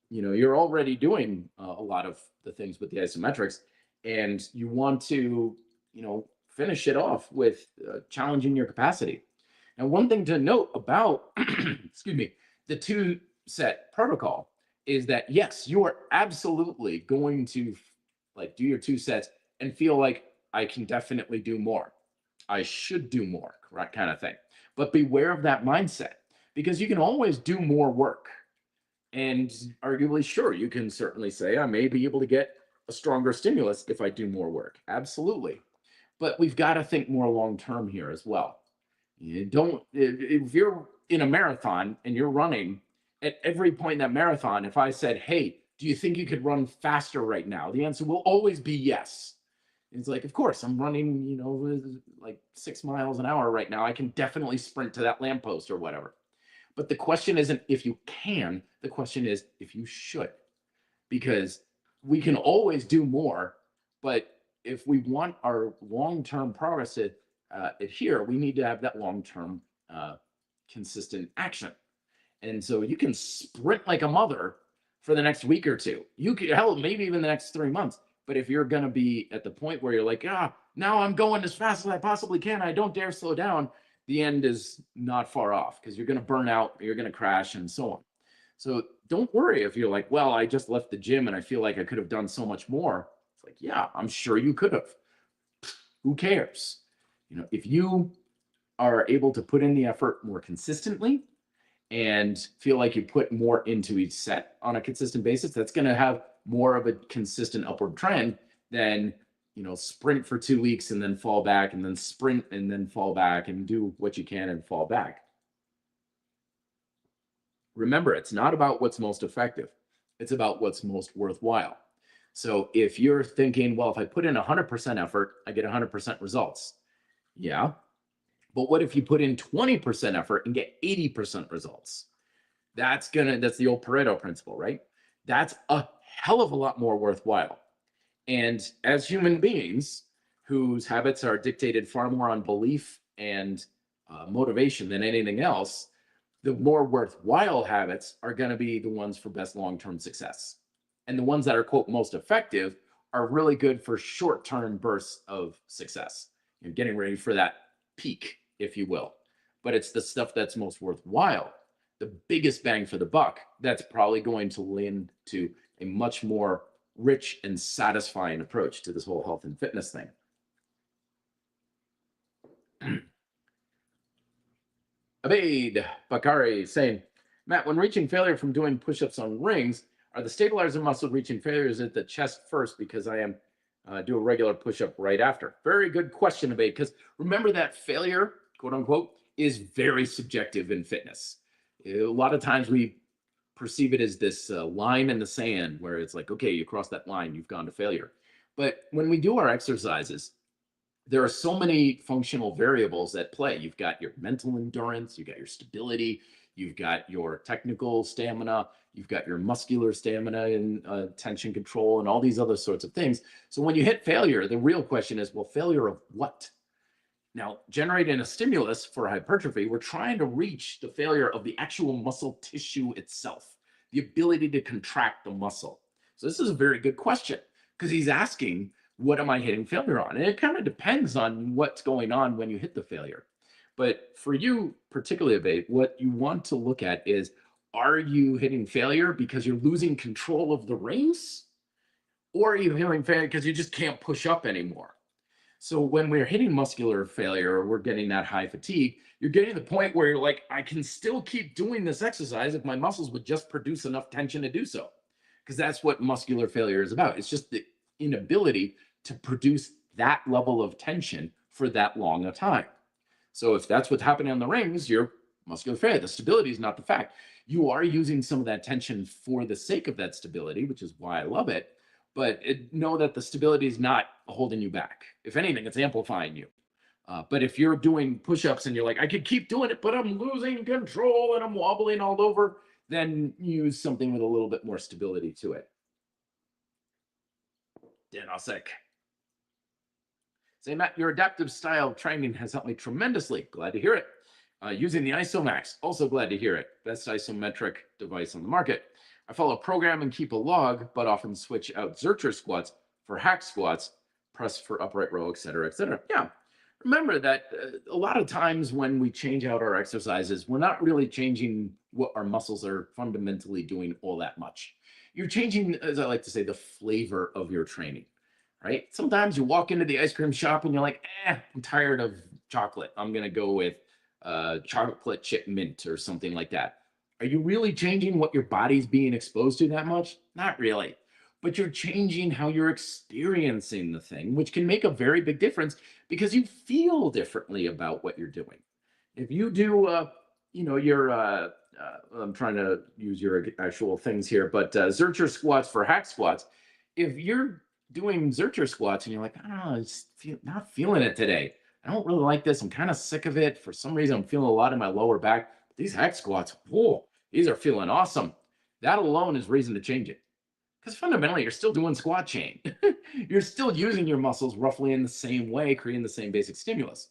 You're already doing a lot of the things with the isometrics, and you want to, finish it off with challenging your capacity. Now, one thing to note about, excuse me, the 2-set protocol is that yes, you are absolutely going to like do your 2 sets and feel like I can definitely do more. I should do more, correct, kind of thing. But beware of that mindset, because you can always do more work. And arguably, sure, you can certainly say, I may be able to get a stronger stimulus if I do more work. Absolutely. But we've got to think more long-term here as well. You don't, if you're in a marathon and you're running, at every point in that marathon, if I said, hey, do you think you could run faster right now? The answer will always be yes. It's like, of course, I'm running, like 6 miles an hour right now. I can definitely sprint to that lamppost or whatever. But the question isn't if you can, the question is if you should. Because we can always do more, but if we want our long-term progress to adhere, we need to have that long-term consistent action. And so you can sprint like a mother for the next week or two. You could, hell, maybe even the next 3 months. But if you're going to be at the point where you're like, now I'm going as fast as I possibly can, I don't dare slow down, the end is not far off because you're going to burn out, you're going to crash, and so on. So don't worry if you're like, well, I just left the gym and I feel like I could have done so much more. It's like, yeah, I'm sure you could have. Who cares? If you are able to put in the effort more consistently and feel like you put more into each set on a consistent basis, that's going to have more of a consistent upward trend than, sprint for 2 weeks and then fall back and then sprint and then fall back and do what you can and fall back. Remember, it's not about what's most effective. It's about what's most worthwhile. So if you're thinking, well, if I put in 100% effort, I get 100% results. Yeah. But what if you put in 20% effort and get 80% results? That's the old Pareto principle, right? That's a hell of a lot more worthwhile. And as human beings whose habits are dictated far more on belief and motivation than anything else, the more worthwhile habits are going to be the ones for best long-term success. And the ones that are, quote, most effective are really good for short-term bursts of success. You're getting ready for that peak, if you will. But it's the stuff that's most worthwhile, the biggest bang for the buck, that's probably going to lead to a much more rich and satisfying approach to this whole health and fitness thing. Abed Bakari saying, Matt, when reaching failure from doing push-ups on rings, are the stabilizer muscle reaching failure? Is it the chest first? Because I am do a regular push-up right after. Very good question, Abed, because remember that failure, quote unquote, is very subjective in fitness. A lot of times we perceive it as this line in the sand where it's like, okay, you cross that line, you've gone to failure. But when we do our exercises, there are so many functional variables at play. You've got your mental endurance, you've got your stability, you've got your technical stamina, you've got your muscular stamina and tension control and all these other sorts of things. So when you hit failure, the real question is, well, failure of what? Now, generating a stimulus for hypertrophy, we're trying to reach the failure of the actual muscle tissue itself, the ability to contract the muscle. So this is a very good question because he's asking, what am I hitting failure on? And it kind of depends on what's going on when you hit the failure. But for you, particularly, Abate, what you want to look at is, are you hitting failure because you're losing control of the rings? Or are you hitting failure because you just can't push up anymore? So when we're hitting muscular failure or we're getting that high fatigue, you're getting to the point where you're like, I can still keep doing this exercise if my muscles would just produce enough tension to do so. Because that's what muscular failure is about. It's just the inability to produce that level of tension for that long a time. So if that's what's happening on the rings, you're muscular failure. The stability is not the fact. You are using some of that tension for the sake of that stability, which is why I love it. But know that the stability is not holding you back. If anything, it's amplifying you. But if you're doing push-ups and you're like, I could keep doing it, but I'm losing control and I'm wobbling all over, then use something with a little bit more stability to it. Dan Osek. Say, Matt, your adaptive style training has helped me tremendously. Glad to hear it. Using the Isometrics, also glad to hear it. Best isometric device on the market. I follow a program and keep a log, but often switch out Zercher squats for hack squats, press for upright row, et cetera, et cetera. Yeah, remember that a lot of times when we change out our exercises, we're not really changing what our muscles are fundamentally doing all that much. You're changing, as I like to say, the flavor of your training, right? Sometimes you walk into the ice cream shop and you're like, I'm tired of chocolate. I'm going to go with chocolate chip mint or something like that. Are you really changing what your body's being exposed to that much? Not really. But you're changing how you're experiencing the thing, which can make a very big difference because you feel differently about what you're doing. If you do, I'm trying to use your actual things here, but Zercher squats for hack squats, if you're doing Zercher squats and you're like, I'm not feeling it today. I don't really like this. I'm kind of sick of it. For some reason, I'm feeling a lot in my lower back. These hack squats, whoa, these are feeling awesome. That alone is reason to change it. Because fundamentally, you're still doing squat chain. You're still using your muscles roughly in the same way, creating the same basic stimulus.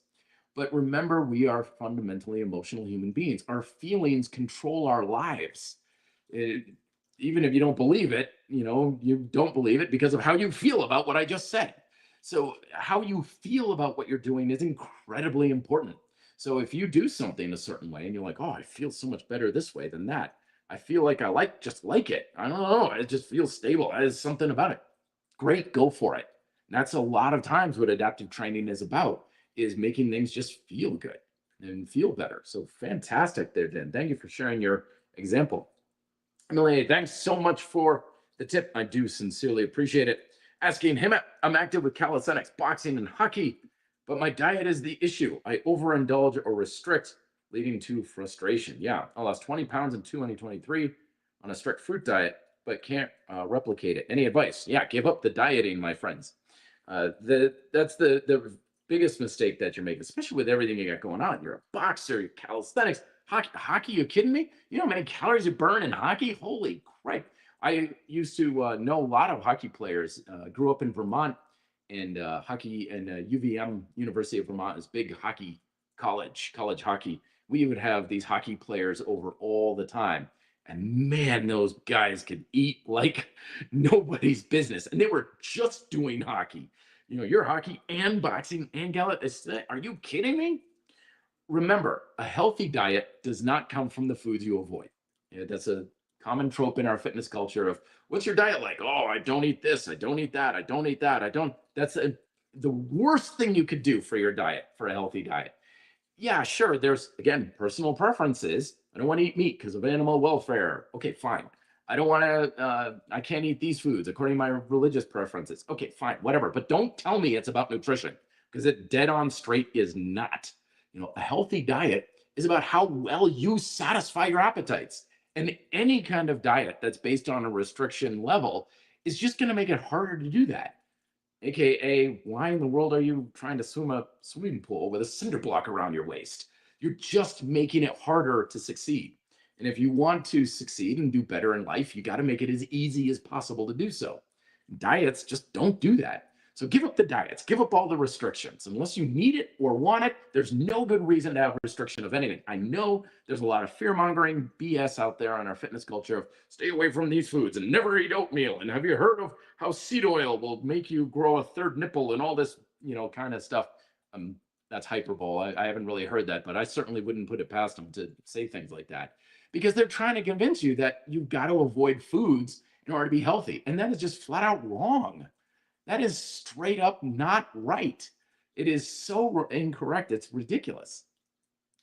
But remember, we are fundamentally emotional human beings. Our feelings control our lives. even if you don't believe it, you don't believe it because of how you feel about what I just said. So, how you feel about what you're doing is incredibly important. So, if you do something a certain way and you're like, oh, I feel so much better this way than that, I feel like just like it. I don't know. It just feels stable. There's something about it. Great, go for it. And that's a lot of times what adaptive training is about, is making things just feel good and feel better. So fantastic there, Dan. Thank you for sharing your example. Emily, thanks so much for the tip. I do sincerely appreciate it. Asking him, I'm active with calisthenics, boxing, and hockey, but my diet is the issue. I overindulge or restrict, leading to frustration. Yeah, I lost 20 pounds in 2023 on a strict fruit diet, but can't replicate it. Any advice? Yeah, give up the dieting, my friends. That's the biggest mistake that you're making, especially with everything you got going on. You're a boxer, you're calisthenics, hockey. You kidding me? You know how many calories you burn in hockey? Holy crap! I used to know a lot of hockey players. Grew up in Vermont, and hockey and UVM, University of Vermont, is big hockey college hockey. We would have these hockey players over all the time. And man, those guys could eat like nobody's business. And they were just doing hockey. You're hockey and boxing and gallop. Are you kidding me? Remember, a healthy diet does not come from the foods you avoid. Yeah, that's a common trope in our fitness culture of, what's your diet like? Oh, I don't eat this. I don't eat that. I don't eat that. I don't. The worst thing you could do for your diet, for a healthy diet. Yeah, sure. There's, again, personal preferences. I don't want to eat meat because of animal welfare. Okay, fine. I don't want to, I can't eat these foods according to my religious preferences. Okay, fine, whatever. But don't tell me it's about nutrition, because it dead on straight is not. A healthy diet is about how well you satisfy your appetites. And any kind of diet that's based on a restriction level is just going to make it harder to do that. AKA, why in the world are you trying to swim a swimming pool with a cinder block around your waist? You're just making it harder to succeed. And if you want to succeed and do better in life, you got to make it as easy as possible to do so. Diets just don't do that. So give up the diets, give up all the restrictions. Unless you need it or want it, there's no good reason to have restriction of anything. I know there's a lot of fear-mongering BS out there on our fitness culture of stay away from these foods and never eat oatmeal. And have you heard of how seed oil will make you grow a third nipple and all this, kind of stuff? That's hyperbole. I haven't really heard that, but I certainly wouldn't put it past them to say things like that, because they're trying to convince you that you've got to avoid foods in order to be healthy. And that is just flat out wrong. That is straight up not right. It is so incorrect. It's ridiculous.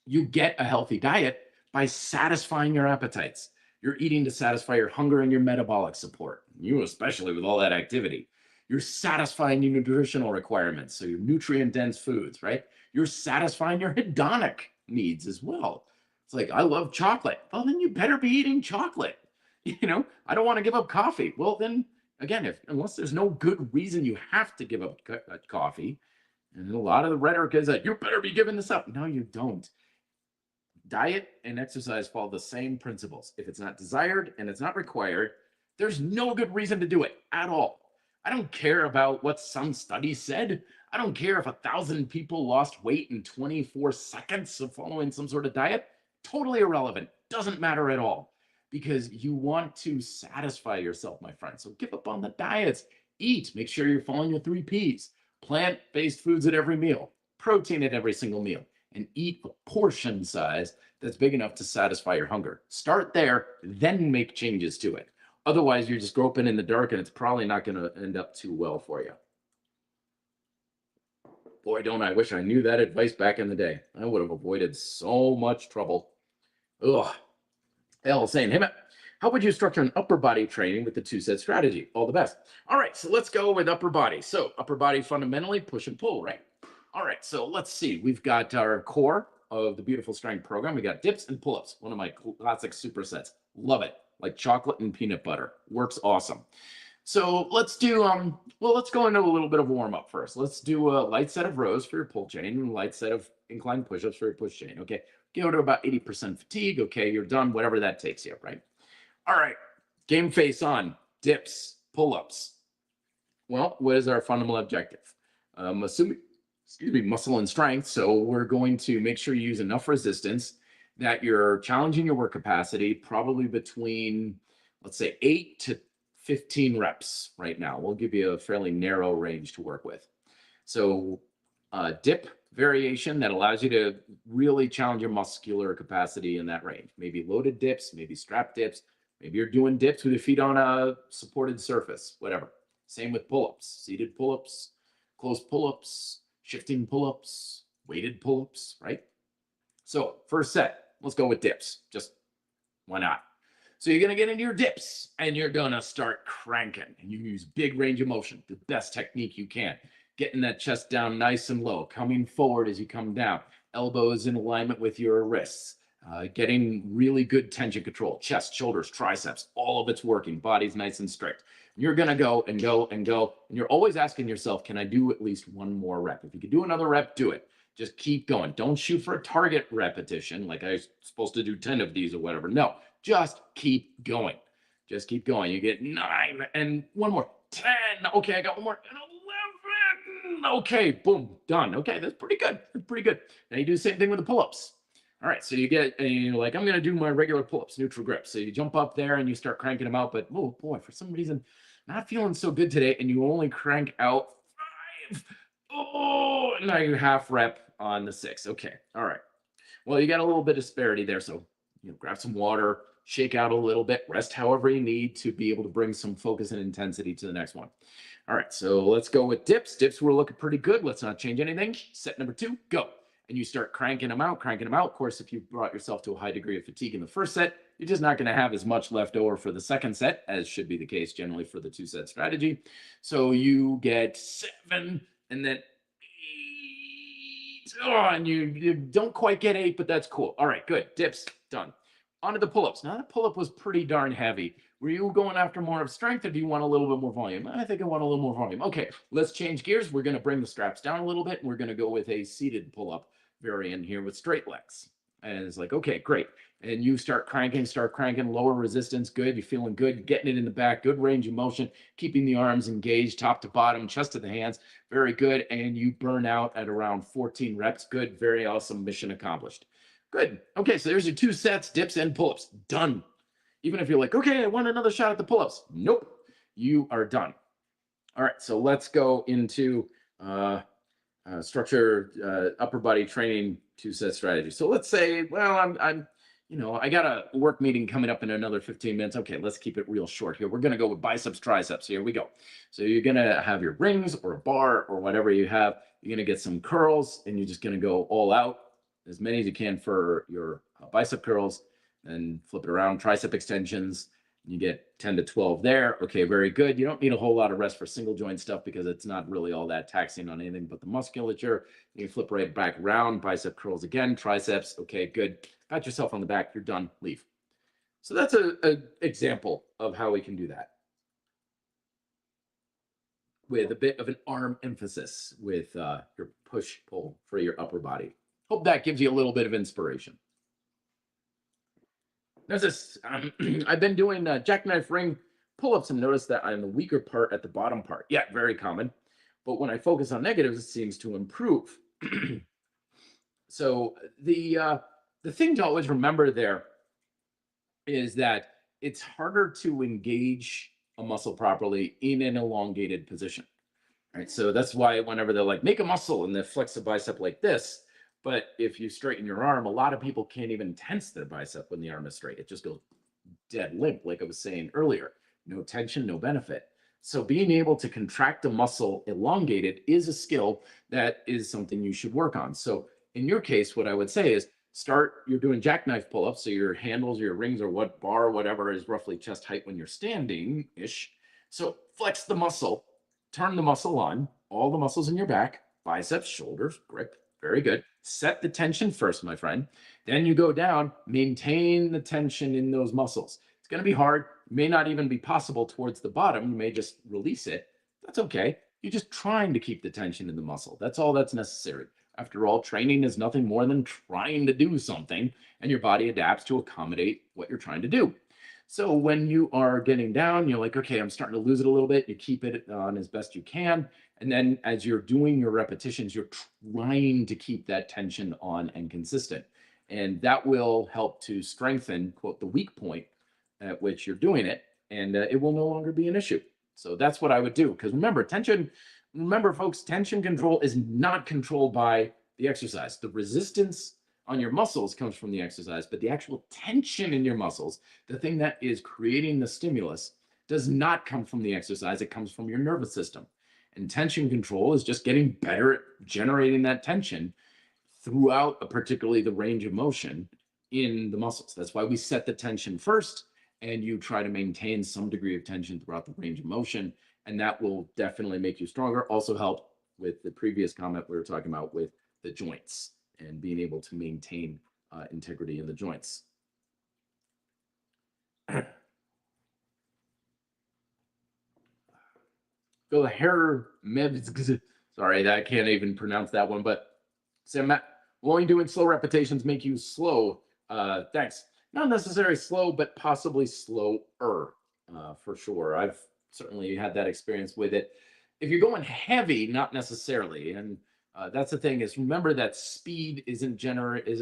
You get a healthy diet by satisfying your appetites. You're eating to satisfy your hunger and your metabolic support. You especially with all that activity. You're satisfying your nutritional requirements, so your nutrient-dense foods, right? You're satisfying your hedonic needs as well. It's like, I love chocolate. Well, then you better be eating chocolate. I don't want to give up coffee. Well, then again, unless there's no good reason you have to give up coffee, and a lot of the rhetoric is that you better be giving this up. No, you don't. Diet and exercise follow the same principles. If it's not desired and it's not required, there's no good reason to do it at all. I don't care about what some study said. I don't care if 1,000 people lost weight in 24 seconds of following some sort of diet. Totally irrelevant. Doesn't matter at all, because you want to satisfy yourself, my friend. So give up on the diets. Eat. Make sure you're following your 3 Ps. Plant-based foods at every meal. Protein at every single meal. And eat a portion size that's big enough to satisfy your hunger. Start there, then make changes to it. Otherwise, you're just groping in the dark, and it's probably not going to end up too well for you. Boy, don't I wish I knew that advice back in the day. I would have avoided so much trouble. Ugh. L saying, hey, Matt, how would you structure an upper body training with the 2-set strategy? All the best. All right, so let's go with upper body. So upper body fundamentally push and pull, right? All right, so let's see. We've got our core of the Beautiful Strength program. We got dips and pull-ups, one of my classic supersets. Love it, like chocolate and peanut butter. Works awesome. So let's do, let's go into a little bit of warm-up first. Let's do a light set of rows for your pull chain and a light set of inclined push-ups for your push chain, okay? Go to about 80% fatigue. Okay, you're done, whatever that takes you, right? All right, game face on, dips, pull-ups. Well, what is our fundamental objective? Assuming, muscle and strength. So we're going to make sure you use enough resistance that you're challenging your work capacity, probably between let's say 8 to 15 reps right now. We'll give you a fairly narrow range to work with. So dip variation that allows you to really challenge your muscular capacity in that range. Maybe loaded dips, maybe strap dips. Maybe you're doing dips with your feet on a supported surface, whatever. Same with pull-ups, seated pull-ups, close pull-ups, shifting pull-ups, weighted pull-ups, right? So first set, let's go with dips. Just why not? So you're going to get into your dips and you're going to start cranking. And you use big range of motion, the best technique you can. Getting that chest down nice and low, coming forward as you come down, elbows in alignment with your wrists, getting really good tension control, chest, shoulders, triceps, all of it's working, body's nice and strict. You're going to go and go and go. And you're always asking yourself, can I do at least one more rep? If you could do another rep, do it. Just keep going. Don't shoot for a target repetition like I was supposed to do 10 of these or whatever. No, just keep going. Just keep going. You get 9 and one more, 10. Okay, I got one more, and 11. Okay, boom, done. Okay, that's pretty good. That's pretty good. Now you do the same thing with the pull-ups. All right, so you get, and you're like, I'm going to do my regular pull-ups, neutral grip. So you jump up there and you start cranking them out, but oh boy, for some reason, not feeling so good today, and you only crank out 5. Oh, now you half rep on the 6. Okay, all right. Well, you got a little bit of disparity there, so grab some water, shake out a little bit, rest however you need to be able to bring some focus and intensity to the next one. All right, so let's go with dips. Dips were looking pretty good. Let's not change anything. Set number 2, go. And you start cranking them out, cranking them out. Of course, if you brought yourself to a high degree of fatigue in the first set, you're just not going to have as much left over for the second set, as should be the case generally for the 2-set strategy. So you get 7 and then 8. Oh, and you don't quite get 8, but that's cool. All right, good. Dips, done. On to the pull-ups. Now, that pull-up was pretty darn heavy. Were you going after more of strength, or do you want a little bit more volume? I think I want a little more volume. Okay, let's change gears. We're going to bring the straps down a little bit, and we're going to go with a seated pull-up variant here with straight legs. And it's like, okay, great. And you start cranking, lower resistance, good. You're feeling good, getting it in the back, good range of motion, keeping the arms engaged, top to bottom, chest to the hands, very good. And you burn out at around 14 reps. Good, very awesome, mission accomplished. Good. Okay, so there's your 2 sets, dips and pull-ups, done. Even if you're like, okay, I want another shot at the pull-ups. Nope, you are done. All right, so let's go into structured upper body training 2-set strategy. So let's say, well, I got a work meeting coming up in another 15 minutes. Okay, let's keep it real short here. We're going to go with biceps, triceps. Here we go. So you're going to have your rings or a bar or whatever you have. You're going to get some curls, and you're just going to go all out, as many as you can for your bicep curls, and flip it around, tricep extensions. You get 10 to 12 there. Okay, very good. You don't need a whole lot of rest for single joint stuff because it's not really all that taxing on anything but the musculature. You flip right back around, bicep curls again, triceps. Okay, good. Pat yourself on the back. You're done. Leave. So that's an example of how we can do that with a bit of an arm emphasis with your push-pull for your upper body. Hope that gives you a little bit of inspiration. There's this, I've been doing jackknife ring pull-ups and noticed that I'm the weaker part at the bottom part. Yeah, very common. But when I focus on negatives, it seems to improve. So the thing to always remember there is that it's harder to engage a muscle properly in an elongated position. Right. So that's why whenever they're like, make a muscle and they flex the bicep like this. But if you straighten your arm, a lot of people can't even tense their bicep when the arm is straight. It just goes dead limp, like I was saying earlier. No tension, no benefit. So being able to contract a muscle elongated is a skill that is something you should work on. So in your case, what I would say is you're doing jackknife pull-ups. So your handles, your rings, or what bar, or whatever is roughly chest height when you're standing-ish. So flex the muscle, turn the muscle on, all the muscles in your back, biceps, shoulders, grip, very good. Set the tension first, my friend. Then you go down, maintain the tension in those muscles. It's going to be hard. It may not even be possible towards the bottom. You may just release it. That's okay. You're just trying to keep the tension in the muscle. That's all that's necessary. After all, training is nothing more than trying to do something, and your body adapts to accommodate what you're trying to do. So when you are getting down, you're like, okay, I'm starting to lose it a little bit. You keep it on as best you can. And then as you're doing your repetitions, you're trying to keep that tension on and consistent. And that will help to strengthen, quote, the weak point at which you're doing it. and it will no longer be an issue. So that's what I would do. Because remember, folks, tension control is not controlled by the exercise. The resistance on your muscles comes from the exercise, but the actual tension in your muscles, the thing that is creating the stimulus, does not come from the exercise. It comes from your nervous system. And tension control is just getting better at generating that tension throughout particularly the range of motion in the muscles. That's why we set the tension first, and you try to maintain some degree of tension throughout the range of motion, and that will definitely make you stronger. Also help with the previous comment we were talking about with the joints and being able to maintain integrity in the joints. Phil Hair sorry, I can't even pronounce that one, but Sam, only doing slow repetitions make you slow. Thanks. Not necessarily slow, but possibly slower, for sure. I've certainly had that experience with it. If you're going heavy, not necessarily. And that's the thing is, remember that speed isn't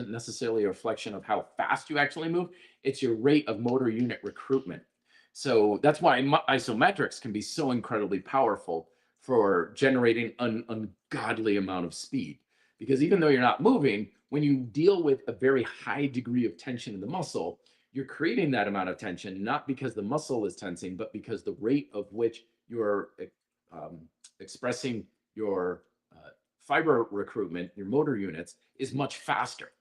necessarily a reflection of how fast you actually move. It's your rate of motor unit recruitment. So that's why isometrics can be so incredibly powerful for generating an ungodly amount of speed. Because even though you're not moving, when you deal with a very high degree of tension in the muscle, you're creating that amount of tension, not because the muscle is tensing, but because the rate of which you're expressing your fiber recruitment, your motor units, is much faster.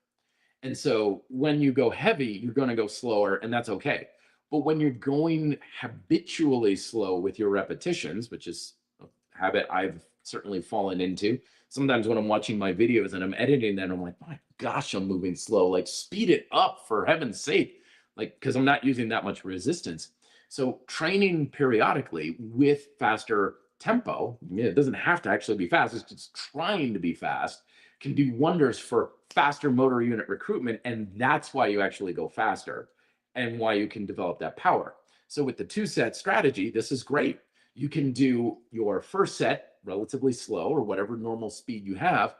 And so when you go heavy, you're going to go slower, and that's okay. But when you're going habitually slow with your repetitions, which is a habit I've certainly fallen into, sometimes when I'm watching my videos and I'm editing them, I'm like, my gosh, I'm moving slow. Like, speed it up for heaven's sake. Like, because I'm not using that much resistance. So training periodically with faster tempo, it doesn't have to actually be fast, it's just trying to be fast, can do wonders for faster motor unit recruitment. And that's why you actually go faster and why you can develop that power. So with the 2-set strategy, this is great. You can do your first set relatively slow or whatever normal speed you have.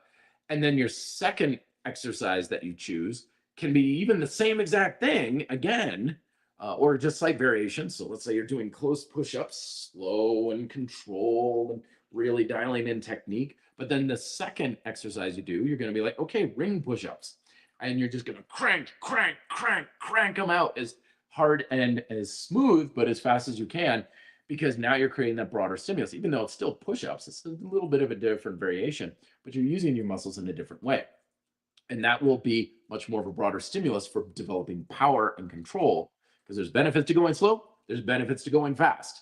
And then your second exercise that you choose can be even the same exact thing again, or just slight variations. So let's say you're doing close push-ups, slow and controlled and really dialing in technique. But then the second exercise you do, you're going to be like, okay, ring push-ups. And you're just going to crank them out as hard and as smooth, but as fast as you can, because now you're creating that broader stimulus. Even though it's still push-ups, it's a little bit of a different variation, but you're using your muscles in a different way. And that will be much more of a broader stimulus for developing power and control, because there's benefits to going slow, there's benefits to going fast.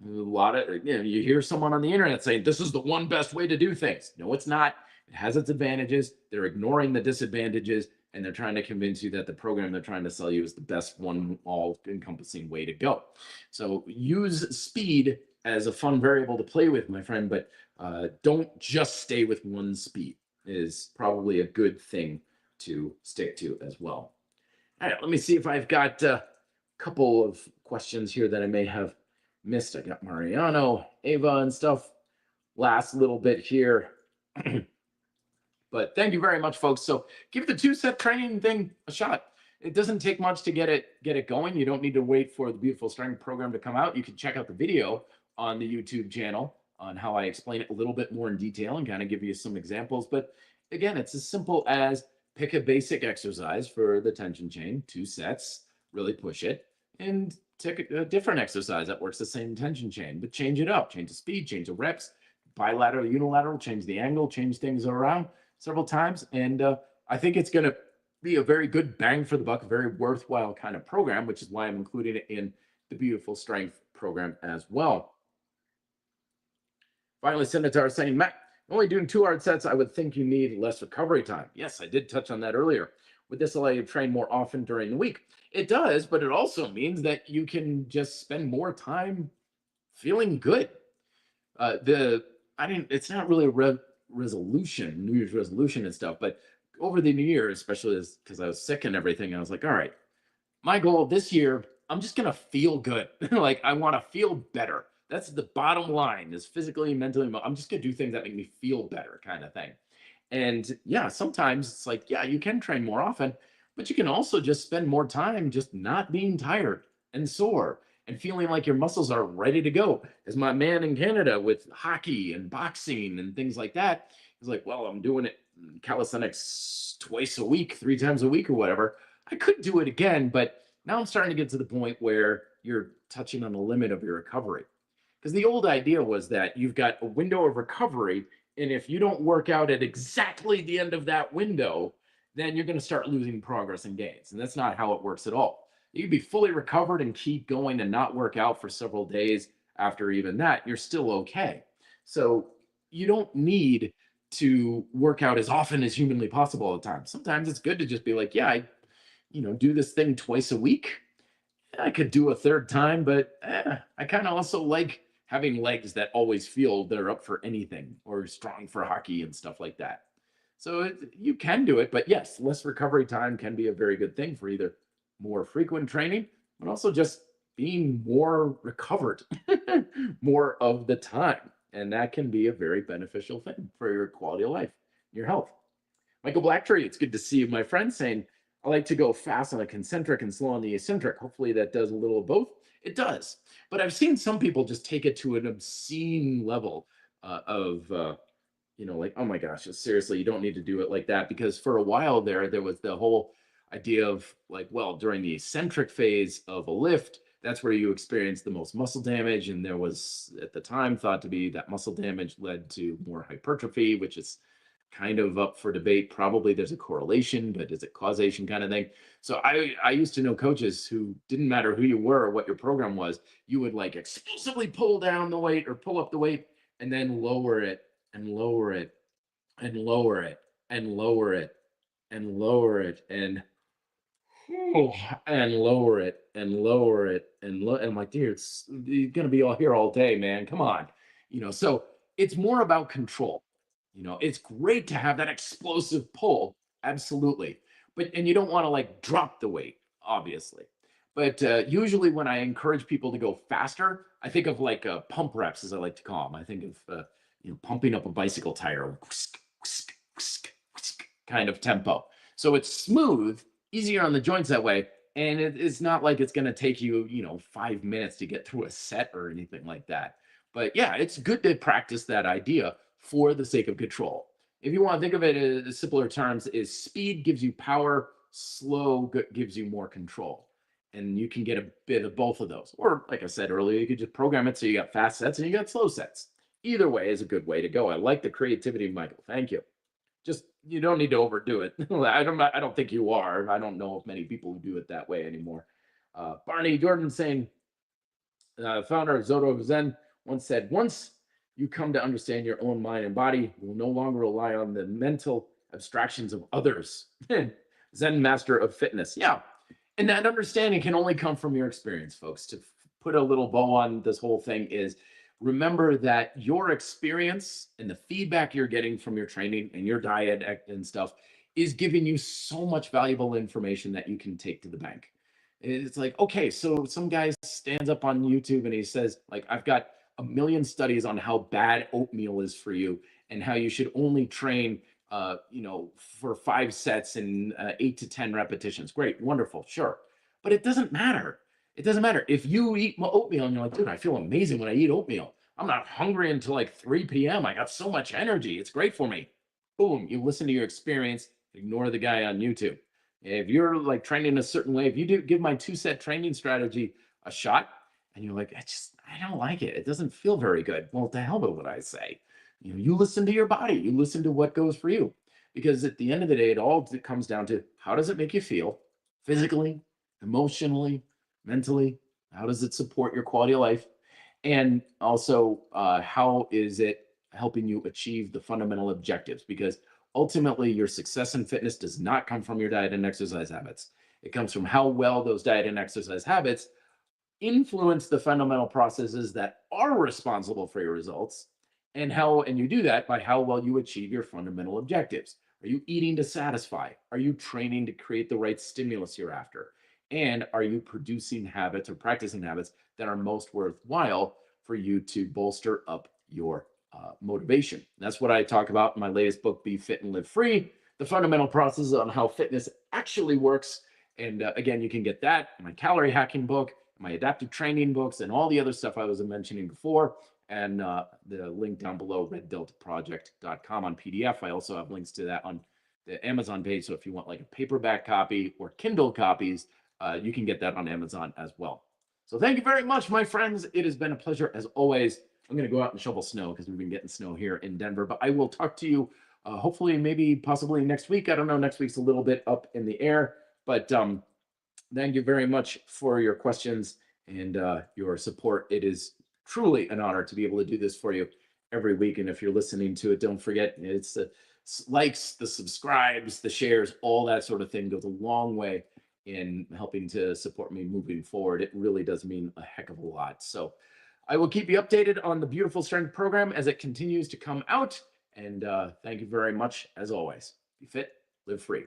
A lot of, you hear someone on the internet saying, this is the one best way to do things. No, it's not. It has its advantages. They're ignoring the disadvantages, and they're trying to convince you that the program they're trying to sell you is the best one, all-encompassing way to go. So use speed as a fun variable to play with, my friend, but don't just stay with one speed is probably a good thing to stick to as well. All right, let me see if I've got a couple of questions here that I may have missed. I got Mariano, Ava, and stuff. Last little bit here. But thank you very much, folks. So give the 2-set training thing a shot. It doesn't take much to get it going. You don't need to wait for the Beautiful Strength program to come out. You can check out the video on the YouTube channel on how I explain it a little bit more in detail and kind of give you some examples. But again, it's as simple as pick a basic exercise for the tension chain, 2 sets, really push it, and take a different exercise that works the same tension chain, but change it up, change the speed, change the reps, bilateral, unilateral, change the angle, change things around several times. And I think it's going to be a very good bang for the buck, a very worthwhile kind of program, which is why I'm including it in the Beautiful Strength program as well. Finally, Senator saying, Matt, only doing 2 hard sets, I would think you need less recovery time. Yes, I did touch on that earlier. Would this allow you to train more often during the week? It does, but it also means that you can just spend more time feeling good. It's not really a resolution, New Year's resolution and stuff, but over the new year, especially because I was sick and everything, I was like, all right, my goal this year, I'm just going to feel good. Like, I want to feel better. That's the bottom line, is physically, mentally, I'm just going to do things that make me feel better kind of thing. And yeah, sometimes it's like, yeah, you can train more often, but you can also just spend more time just not being tired and sore and feeling like your muscles are ready to go. As my man in Canada with hockey and boxing and things like that, he's like, well, I'm doing it calisthenics twice a week, 3 times a week or whatever. I could do it again, but now I'm starting to get to the point where you're touching on the limit of your recovery. Because the old idea was that you've got a window of recovery, and if you don't work out at exactly the end of that window, then you're going to start losing progress and gains. And that's not how it works at all. You can be fully recovered and keep going and not work out for several days after even that, you're still okay. So you don't need to work out as often as humanly possible all the time. Sometimes it's good to just be like, yeah, I, do this thing twice a week. I could do a third time, but I kind of also like having legs that always feel they're up for anything or strong for hockey and stuff like that. So you can do it, but yes, less recovery time can be a very good thing for either more frequent training, but also just being more recovered more of the time. And that can be a very beneficial thing for your quality of life, your health. Michael Blacktree, it's good to see you, my friend, saying, I like to go fast on the concentric and slow on the eccentric. Hopefully that does a little of both. It does. But I've seen some people just take it to an obscene level like, oh my gosh, seriously, you don't need to do it like that. Because for a while there was the whole idea of like, well, during the eccentric phase of a lift, that's where you experience the most muscle damage. And there was at the time thought to be that muscle damage led to more hypertrophy, which is kind of up for debate. Probably there's a correlation, but is it causation kind of thing? So I used to know coaches who didn't matter who you were or what your program was, you would like explosively pull down the weight or pull up the weight and then lower it and lower it and lower it and lower it and lower it and lower it and lower it and I'm like, dude, you're gonna be all here all day, man. Come on. So it's more about control. It's great to have that explosive pull, absolutely. And you don't want to like drop the weight, obviously. But usually when I encourage people to go faster, I think of like pump reps, as I like to call them. I think of pumping up a bicycle tire, kind of tempo. So it's smooth, easier on the joints that way. And it's not like it's going to take you, 5 minutes to get through a set or anything like that. But yeah, it's good to practice that idea for the sake of control. If you want to think of it in simpler terms, is speed gives you power, slow gives you more control. And you can get a bit of both of those. Or like I said earlier, you could just program it so you got fast sets and you got slow sets. Either way is a good way to go. I like the creativity, Michael. Thank you. Just you don't need to overdo it. I don't think you are. I don't know of many people who do it that way anymore. Barney Jordan saying, founder of Zoto Zen, once said, once you come to understand your own mind and body, you will no longer rely on the mental abstractions of others. Zen master of fitness. Yeah. And that understanding can only come from your experience, folks. To put a little bow on this whole thing is remember that your experience and the feedback you're getting from your training and your diet and stuff is giving you so much valuable information that you can take to the bank. It's like, okay, so some guy stands up on YouTube and he says, like, I've got a million studies on how bad oatmeal is for you and how you should only train, for 5 sets and 8 to 10 repetitions. Great, wonderful, sure. But it doesn't matter. It doesn't matter. If you eat oatmeal and you're like, dude, I feel amazing when I eat oatmeal. I'm not hungry until like 3 p.m. I got so much energy. It's great for me. Boom, you listen to your experience, ignore the guy on YouTube. If you're like training a certain way, if you do give my 2-set training strategy a shot and you're like, I don't like it. It doesn't feel very good. Well, to hell with what I say. You listen to your body. You listen to what goes for you. Because at the end of the day, it comes down to how does it make you feel physically, emotionally, mentally? How does it support your quality of life? And also, how is it helping you achieve the fundamental objectives? Because ultimately, your success in fitness does not come from your diet and exercise habits. It comes from how well those diet and exercise habits influence the fundamental processes that are responsible for your results, and you do that by how well you achieve your fundamental objectives. Are you eating to satisfy? Are you training to create the right stimulus you're after? And are you producing habits or practicing habits that are most worthwhile for you to bolster up your motivation? And that's what I talk about in my latest book, Be Fit and Live Free, the fundamental processes on how fitness actually works. And again, you can get that in my calorie hacking book, my adaptive training books, and all the other stuff I was mentioning before. And the link down below, reddeltaproject.com on PDF. I also have links to that on the Amazon page. So if you want like a paperback copy or Kindle copies, you can get that on Amazon as well. So thank you very much, my friends. It has been a pleasure as always. I'm going to go out and shovel snow because we've been getting snow here in Denver. But I will talk to you hopefully, maybe possibly next week. I don't know. Next week's a little bit up in the air. But thank you very much for your questions and your support. It is truly an honor to be able to do this for you every week. And if you're listening to it, don't forget, it's the likes, the subscribes, the shares, all that sort of thing goes a long way in helping to support me moving forward. It really does mean a heck of a lot. So I will keep you updated on the Beautiful Strength program as it continues to come out. And thank you very much, as always. Be fit, live free.